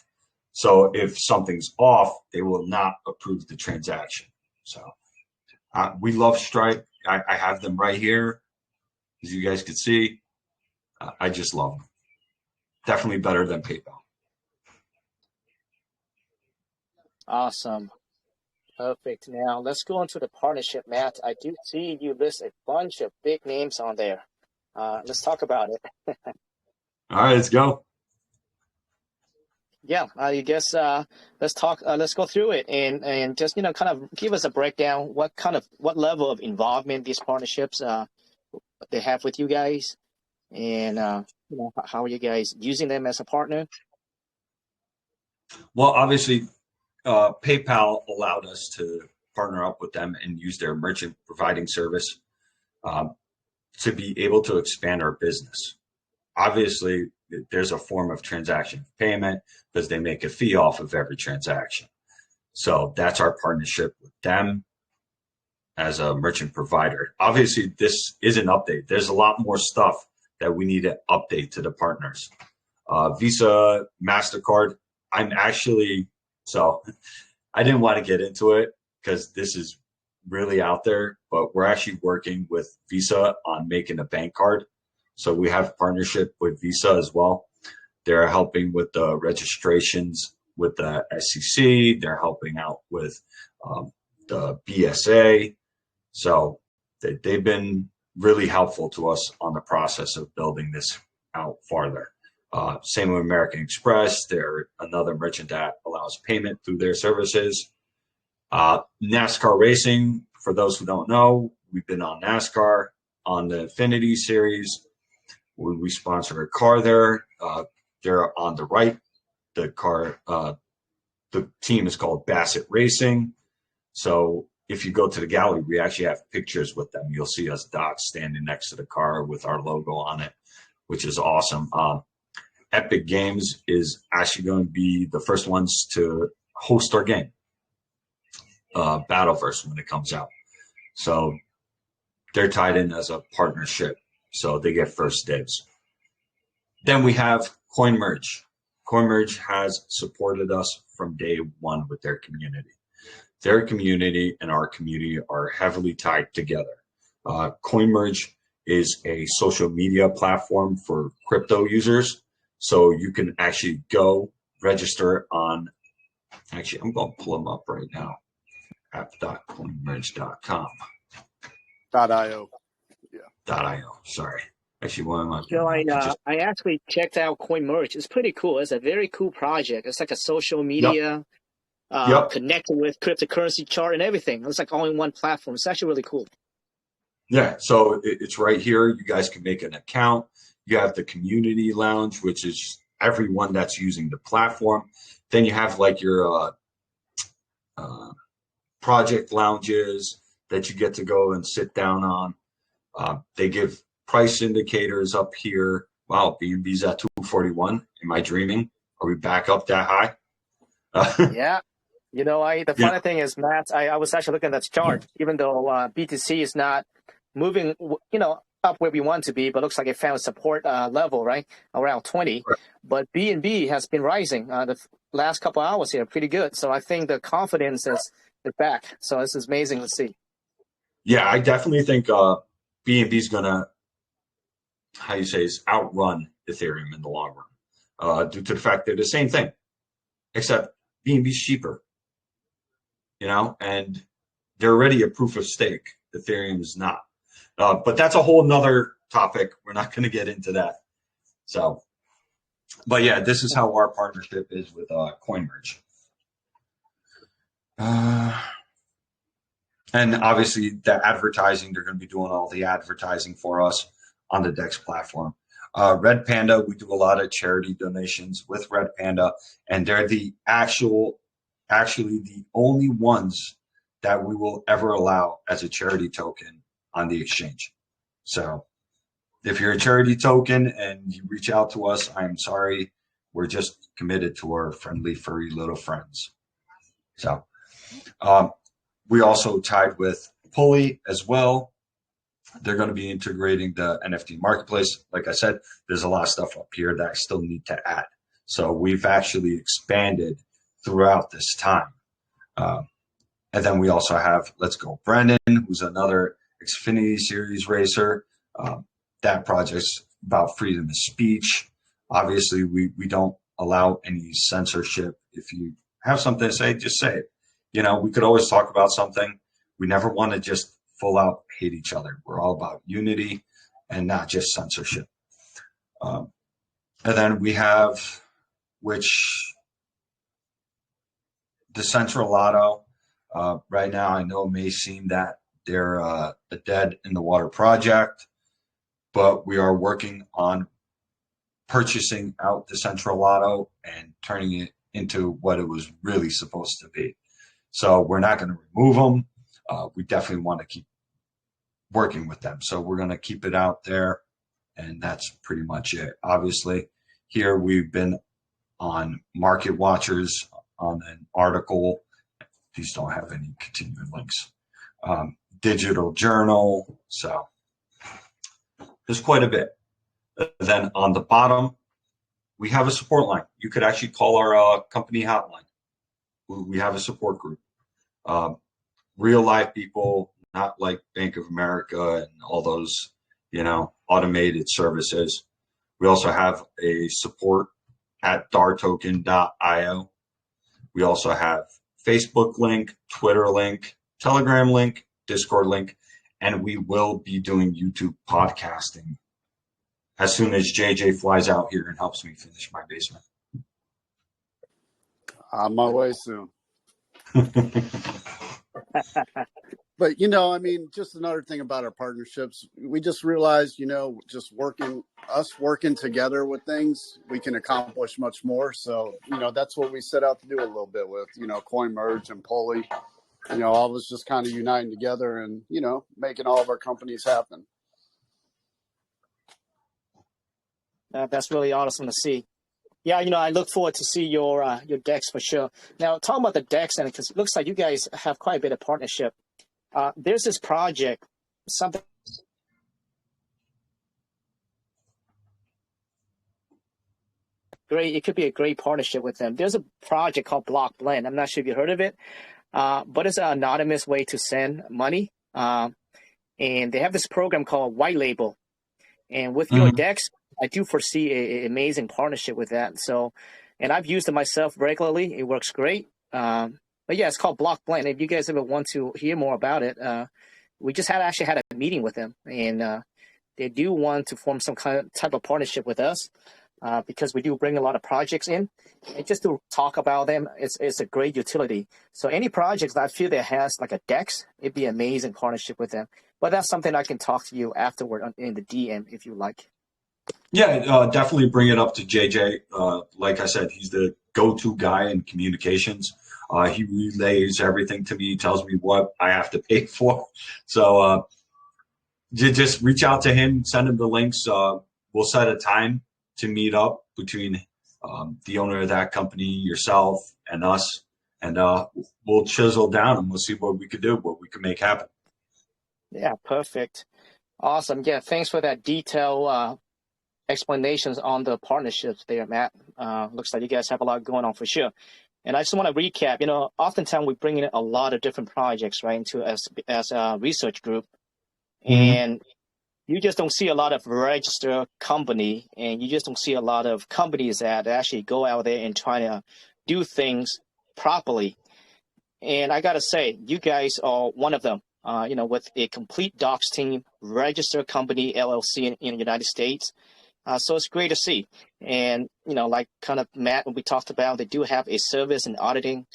So if something's off, they will not approve the transaction. So we love Stripe. I have them right here, as you guys can see. I just love them. Definitely better than PayPal. Awesome. Perfect. Now let's go into the partnership, Matt. I do see you list a bunch of big names on there. Let's talk about it. All right, let's go. Yeah, I guess let's talk. Let's go through it and just kind of give us a breakdown. What level of involvement these partnerships they have with you guys, and how are you guys using them as a partner? Well, obviously, PayPal allowed us to partner up with them and use their merchant providing service to be able to expand our business. Obviously, there's a form of transaction payment because they make a fee off of every transaction. So that's our partnership with them as a merchant provider. Obviously, this is an update. There's a lot more stuff that we need to update to the partners. Visa, MasterCard, so I didn't want to get into it because this is really out there, but we're actually working with Visa on making a bank card. So we have a partnership with Visa as well. They're helping with the registrations with the SEC. They're helping out with the BSA. So they've been really helpful to us on the process of building this out farther. Same with American Express. They're another merchant that allows payment through their services. NASCAR racing, for those who don't know, we've been on NASCAR on the Infinity Series. We sponsor a car there. They're on the right. The car, the team is called Bassett Racing. So if you go to the gallery, we actually have pictures with them. You'll see us dots standing next to the car with our logo on it, which is awesome. Epic Games is actually going to be the first ones to host our game, Battleverse, when it comes out. So they're tied in as a partnership, so they get first dibs. Then we have CoinMerge. CoinMerge has supported us from day one with their community. Their community and our community are heavily tied together. CoinMerge is a social media platform for crypto users. So you can actually go register on, actually, I'm going to pull them up right now, app.coinmerge.com. .io. Yeah. .io, sorry. Actually, what am I Joe, I actually checked out CoinMerge. It's pretty cool. It's a very cool project. It's like a social media connected with cryptocurrency chart and everything. It's like all in one platform. It's actually really cool. Yeah, so it's right here. You guys can make an account. You have the community lounge, which is everyone that's using the platform. Then you have like your project lounges that you get to go and sit down on. They give price indicators up here. Wow, BNB's at 241. Am I dreaming? Are we back up that high? Yeah. You know, the funny thing is, Matt, I was actually looking at that chart, even though BTC is not moving, up where we want to be, but looks like it found support level, right, around 20. Right. But BNB has been rising the last couple of hours here, pretty good. So I think the confidence is back. So this is amazing to see. Yeah, I definitely think BNB is gonna, outrun Ethereum in the long run, due to the fact they're the same thing, except BNB's cheaper, and they're already a proof of stake. Ethereum is not. But that's a whole nother topic. We're not going to get into that. So, but yeah, this is how our partnership is with CoinMerge. And obviously the advertising, they're going to be doing all the advertising for us on the DEX platform. Red Panda, we do a lot of charity donations with Red Panda, and they're actually the only ones that we will ever allow as a charity token on the exchange. So if you're a charity token and you reach out to us, I'm sorry. We're just committed to our friendly, furry little friends. So we also tied with Pulley as well. They're going to be integrating the NFT Marketplace. Like I said, there's a lot of stuff up here that I still need to add. So we've actually expanded throughout this time. And then we also have Let's Go Brandon, who's another Xfinity Series racer. That project's about freedom of speech. Obviously, we don't allow any censorship. If you have something to say, just say it. We could always talk about something. We never want to just full out hate each other. We're all about unity and not just censorship. And then we have, the Central Lotto. Right now, I know it may seem that they're a dead in the water project, but we are working on purchasing out the Central Lotto and turning it into what it was really supposed to be. So we're not going to remove them. We definitely want to keep working with them. So we're going to keep it out there, and that's pretty much it. Obviously, here we've been on Market Watchers on an article. These don't have any continuing links. Digital Journal. So there's quite a bit. Then on the bottom, we have a support line. You could actually call our company hotline. We have a support group. real life people, not like Bank of America and all those, automated services. We also have a support at dartoken.io. We also have Facebook link, Twitter link, Telegram link, Discord link, and we will be doing YouTube podcasting as soon as JJ flies out here and helps me finish my basement. On my way soon. But, just another thing about our partnerships, we just realized, just working together with things, we can accomplish much more. So, that's what we set out to do a little bit with, Coin Merge and Pulley, all of us just kind of uniting together and, making all of our companies happen. That's really awesome to see. Yeah, I look forward to see your DEX for sure. Now, talking about the DEX, and because it looks like you guys have quite a bit of partnership. There's this project, something great. It could be a great partnership with them. There's a project called Block Blend. I'm not sure if you heard of it, but it's an anonymous way to send money. And they have this program called White Label. And with your DEX, I do foresee an amazing partnership with that. So, and I've used it myself regularly. It works great. But yeah, it's called Block Blend. If you guys ever want to hear more about it, we just actually had a meeting with them, and they do want to form some type of partnership with us because we do bring a lot of projects in, and just to talk about them, it's a great utility. So any projects that I feel that has like a DEX, it'd be an amazing partnership with them. But that's something I can talk to you afterward in the DM if you like. Yeah, definitely bring it up to JJ. Like I said, he's the go-to guy in communications. He relays everything to me, tells me what I have to pay for. So just reach out to him, send him the links. We'll set a time to meet up between the owner of that company, yourself, and us. And we'll chisel down and we'll see what we could do, what we can make happen. Yeah, perfect. Awesome. Yeah, thanks for that detail explanations on the partnerships there, Matt. Looks like you guys have a lot going on for sure. And I just want to recap, oftentimes we bring in a lot of different projects, right, into as a research group. And you just don't see a lot of registered company, and you just don't see a lot of companies that actually go out there and try to do things properly. And I got to say, you guys are one of them, with a complete docs team, registered company, LLC in the United States. So it's great to see. And, like kind of Matt, we talked about, they do have a service and auditing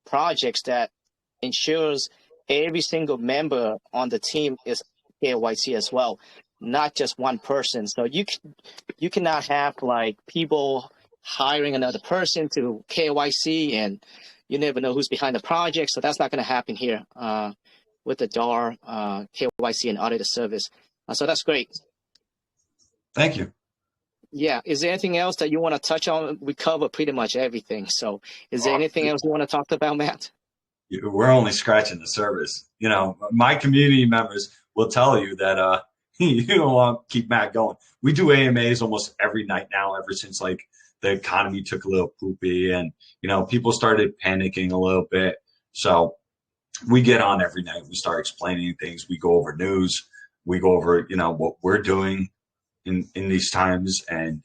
projects that ensures every single member on the team is KYC as well, not just one person. So you cannot have like people hiring another person to KYC and you never know who's behind the project. So that's not going to happen here with the DAR KYC and auditor service. So that's great. Thank you. Yeah. Is there anything else that you want to touch on? We cover pretty much everything. So is there anything else you want to talk about, Matt? We're only scratching the surface. My community members will tell you that you don't want to keep Matt going. We do AMAs almost every night now, ever since like the economy took a little poopy and, people started panicking a little bit. So we get on every night. We start explaining things. We go over news. We go over, what we're doing in these times, and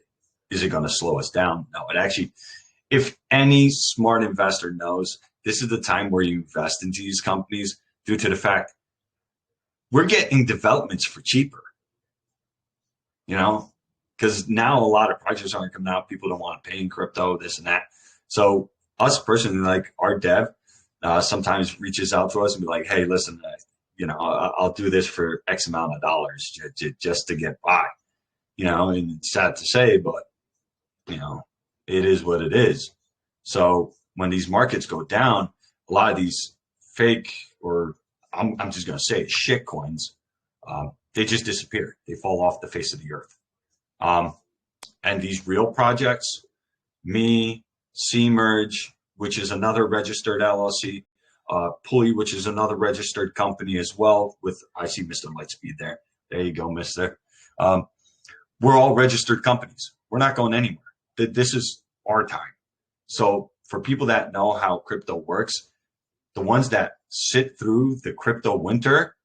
is it going to slow us down? No, it actually, if any smart investor knows, this is the time where you invest into these companies due to the fact we're getting developments for cheaper, because now a lot of projects aren't coming out. People don't want to pay in crypto, this and that. So us personally, like our dev, sometimes reaches out to us and be like, hey, listen, I'll do this for X amount of dollars just to get by. And it's sad to say, but, it is what it is. So when these markets go down, a lot of these fake, or I'm just going to say shit coins, they just disappear. They fall off the face of the earth. And these real projects, me, C-Merge, which is another registered LLC, Pulley, which is another registered company as well with, I see Mr. Lightspeed there. There you go, mister. We're all registered companies. We're not going anywhere. This is our time. So for people that know how crypto works, the ones that sit through the crypto winter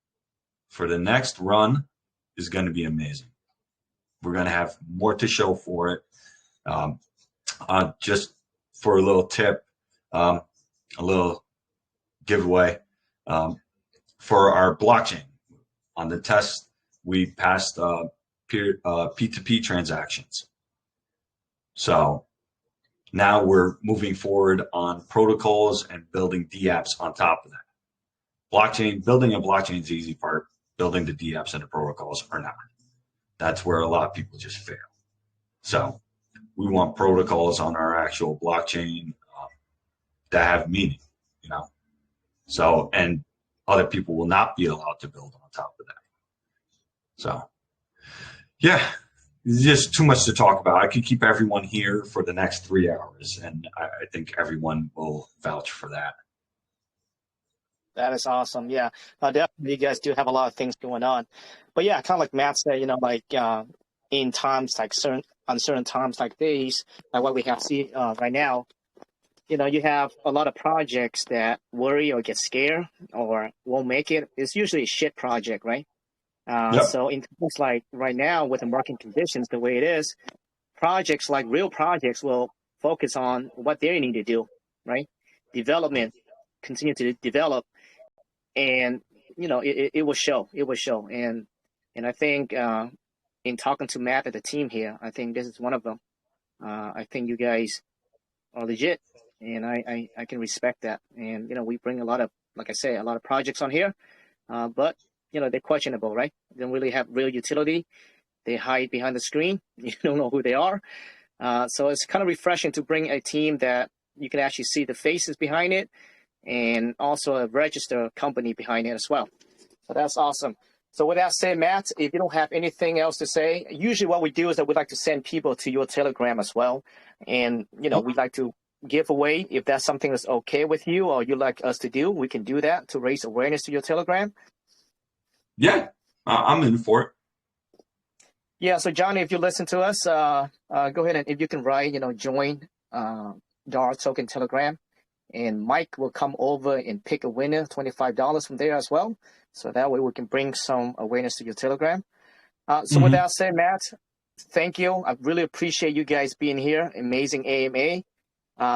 for the next run is going to be amazing. We're going to have more to show for it. Just for a little tip, a little giveaway, for our blockchain on the test, we passed P2P transactions. So now we're moving forward on protocols and building DApps on top of that. Building a blockchain is the easy part. Building the DApps and the protocols are not. That's where a lot of people just fail. So we want protocols on our actual blockchain that have meaning, you know. So, and other people will not be allowed to build on top of that. So, yeah, it's just too much to talk about. I could keep everyone here for the next 3 hours, and I think everyone will vouch for that. That is awesome. Yeah, definitely you guys do have a lot of things going on. But yeah, kind of like Matt said, you know, like in times like uncertain times like these, like what we have seen right now, you know, you have a lot of projects that worry or get scared or won't make it. It's usually a shit project, right? Yep. So in times like right now with the market conditions the way it is, projects like real projects will focus on what they need to do, right? Development, continue to develop, and you know it will show. It will show, and I think in talking to Matt and the team here, I think this is one of them. I think you guys are legit, and I can respect that. And you know, we bring a lot of, like I say, a lot of projects on here, but you know, they're questionable, right? They don't really have real utility. They hide behind the screen. You don't know who they are. So it's kind of refreshing to bring a team that you can actually see the faces behind it, and also a registered company behind it as well. So that's awesome. So with that said, Matt, if you don't have anything else to say, usually what we do is that we like to send people to your Telegram as well. And, you know, we'd like to give away, if that's something that's okay with you or you'd like us to do, we can do that to raise awareness to your Telegram. Yeah, I'm in for it. Yeah, so Johnny, if you listen to us, go ahead and if you can write, you know, join DAR Token Telegram. And Mike will come over and pick a winner, $25 from there as well. So that way we can bring some awareness to your Telegram. So with that said, Matt, thank you. I really appreciate you guys being here. Amazing AMA.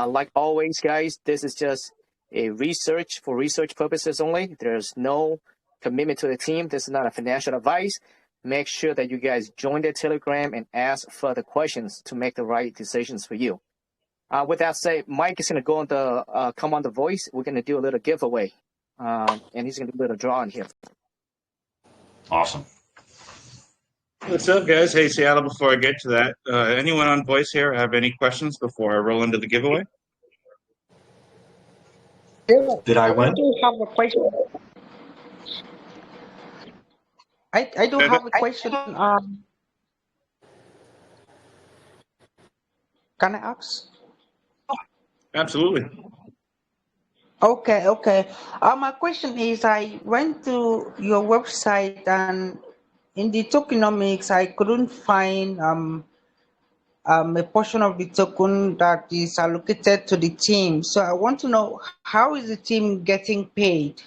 Like always, guys, this is just a research for research purposes only. There's no commitment to the team. This is not a financial advice. Make sure that you guys join the Telegram and ask further questions to make the right decisions for you. With that said, Mike is going to go on the come on the voice. We're going to do a little giveaway, and he's going to do a little draw in here. Awesome. What's up, guys? Hey, Seattle, before I get to that, anyone on voice here have any questions before I roll into the giveaway? Did I win? I do have a question. I do have a question. Can I ask? Absolutely. Okay. My question is, I went to your website and in the tokenomics, I couldn't find a portion of the token that is allocated to the team. So I want to know, how is the team getting paid?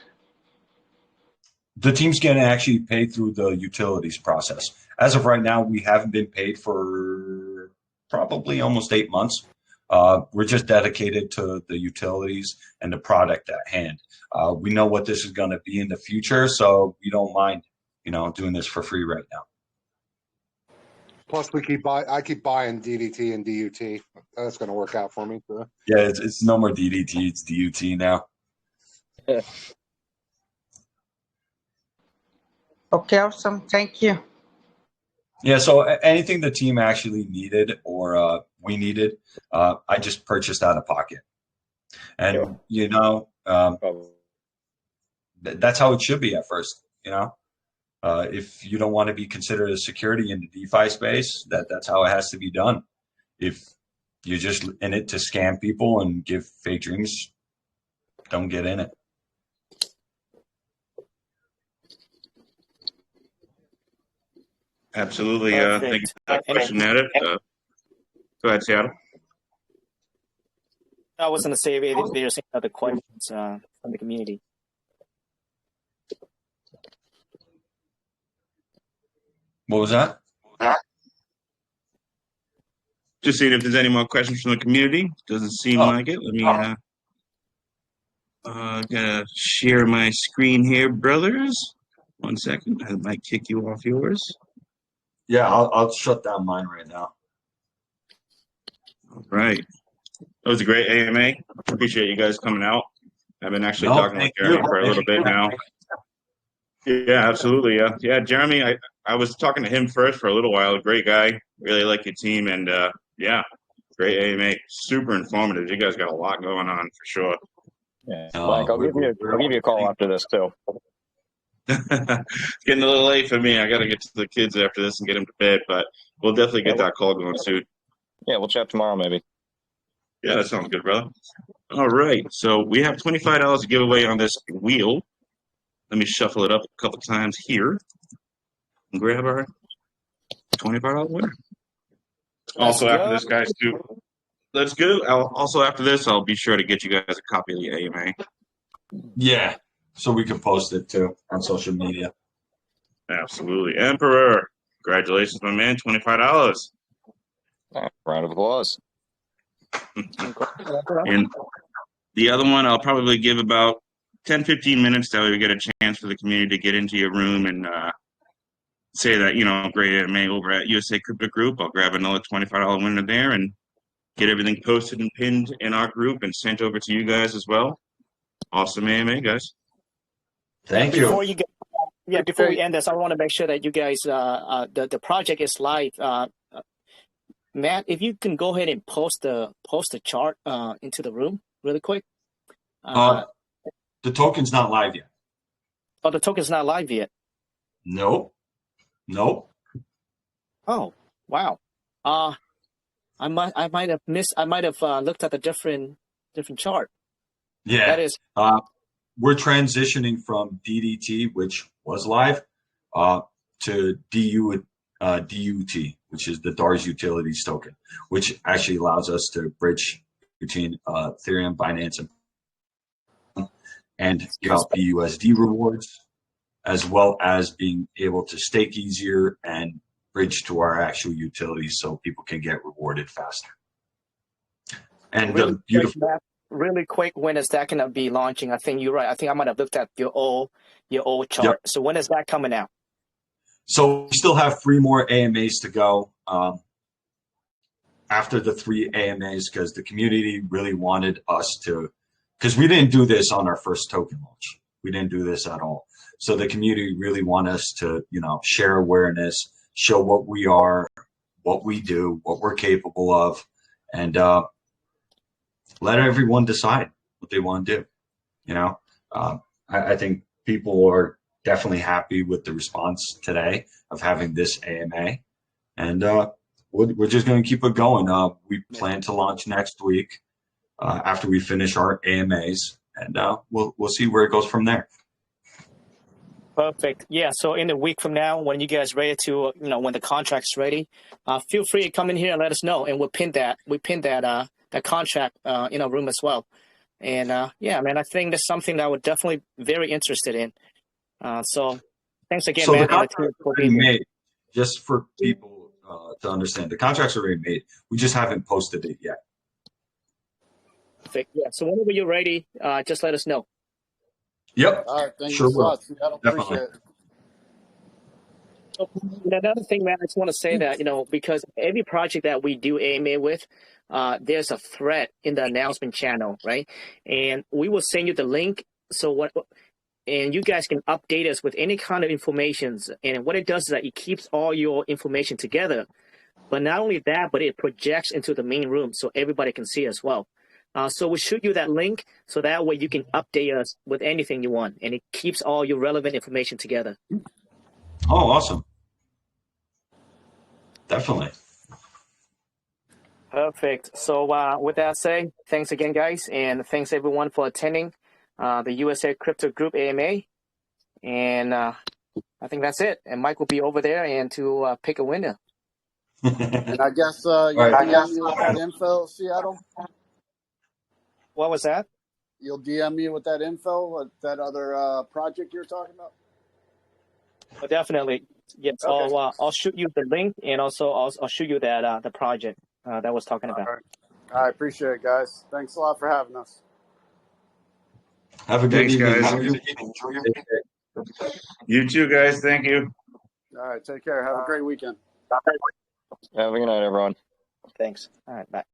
The team's going to actually pay through the utilities process. As of right now, we haven't been paid for probably almost 8 months. We're just dedicated to the utilities and the product at hand. We know what this is going to be in the future, so we don't mind, you know, doing this for free right now. Plus, I keep buying DDT and DUT. That's going to work out for me. So. Yeah, it's no more DDT, it's DUT now. Okay, awesome. Thank you. Yeah, so anything the team actually needed or we needed, I just purchased out of pocket. And, you know, that's how it should be at first, you know. If you don't want to be considered a security in the DeFi space, that's how it has to be done. If you're just in it to scam people and give fake dreams, don't get in it. Absolutely. Thank you for that question, Edit. Go ahead, Seattle. I was going to say if there's any other questions from the community. What was that? Just seeing if there's any more questions from the community. Doesn't seem like it. Let me gotta share my screen here, brothers. 1 second. I might kick you off yours. Yeah, I'll shut down mine right now. All right. That was a great AMA. Appreciate you guys coming out. I've been actually talking with Jeremy for a little bit now. Yeah, absolutely. Yeah, Jeremy, I was talking to him first for a little while. Great guy. Really like your team. And yeah, great AMA. Super informative. You guys got a lot going on for sure. Yeah, Mike, I'll give you a call after this too. It's getting a little late for me. I got to get to the kids after this and get them to bed, but we'll definitely get that call going soon. Yeah, we'll chat tomorrow maybe. Yeah, that sounds good, brother. All right, so we have $25 to give away on this wheel. Let me shuffle it up a couple times here and grab our $25 winner. Also, after this, guys, too. Let's go. Also, after this, I'll be sure to get you guys a copy of the AMA. Yeah, so we can post it too on social media. Absolutely. Emperor, congratulations, my man, $25. Round of applause. And the other one, I'll probably give about 10, 15 minutes that way we get a chance for the community to get into your room and say that, you know, great AMA over at USA Crypto Group. I'll grab another $25 winner there and get everything posted and pinned in our group and sent over to you guys as well. Awesome AMA, guys. Thank you. Before we end this, I want to make sure that you guys, the project is live. Matt, if you can go ahead and post the chart into the room really quick. The token's not live yet. Oh, the token's not live yet. Nope. Oh, wow. I might have missed. I might have looked at a different chart. Yeah. That is. We're transitioning from DDT, which was live, to DUT, which is the DAR's Utility Token, which actually allows us to bridge between Ethereum, Binance, and give out BUSD rewards, as well as being able to stake easier and bridge to our actual utilities so people can get rewarded faster. And really quick, when is that going to be launching? I think you're right. I think I might have looked at your old chart. Yep. So when is that coming out? So we still have 3 more AMAs to go after the 3 AMAs, because the community really wanted us to, because we didn't do this on our first token launch. We didn't do this at all. So the community really want us to, you know, share awareness, show what we are, what we do, what we're capable of, and let everyone decide what they want to do. You know, I think people are definitely happy with the response today of having this AMA, and we're just going to keep it going. We plan to launch next week after we finish our AMAs, and we'll see where it goes from there. Perfect. Yeah. So in a week from now, when you guys ready to, you know, when the contract's ready, feel free to come in here and let us know, and we'll pin that. We pin that contract in our room as well. And yeah, man, I think that's something that we're definitely very interested in. So thanks again, man. The contract's already made, just for people to understand. The contract's already made. We just haven't posted it yet. Perfect. Yeah. So whenever you're ready, just let us know. Yep. All right. Thank sure you so much. I appreciate it. So another thing, man, I just want to say that, you know, because every project that we do AMA with, there's a thread in the announcement channel, right? And we will send you the link. So and you guys can update us with any kind of information. And what it does is that it keeps all your information together. But not only that, but it projects into the main room so everybody can see as well. So we'll shoot you that link so that way you can update us with anything you want, and it keeps all your relevant information together. Oh, awesome. Definitely. Perfect. So with that said, thanks again, guys, and thanks everyone for attending the USA Crypto Group AMA. And I think that's it. And Mike will be over there and to pick a winner. And I guess you got that info, Seattle? What was that? you'll DM me with that info, with that other project you're talking about. But definitely, yes. Okay. I'll shoot you the link, and also I'll shoot you that the project that I was talking about. All right. I appreciate it, guys. Thanks a lot for having us. Have a good Thanks, evening. guys. Enjoy your day. You too, guys. Thank you. All right. Take care. Have a great weekend. Have a good night, everyone. Thanks. All right, bye.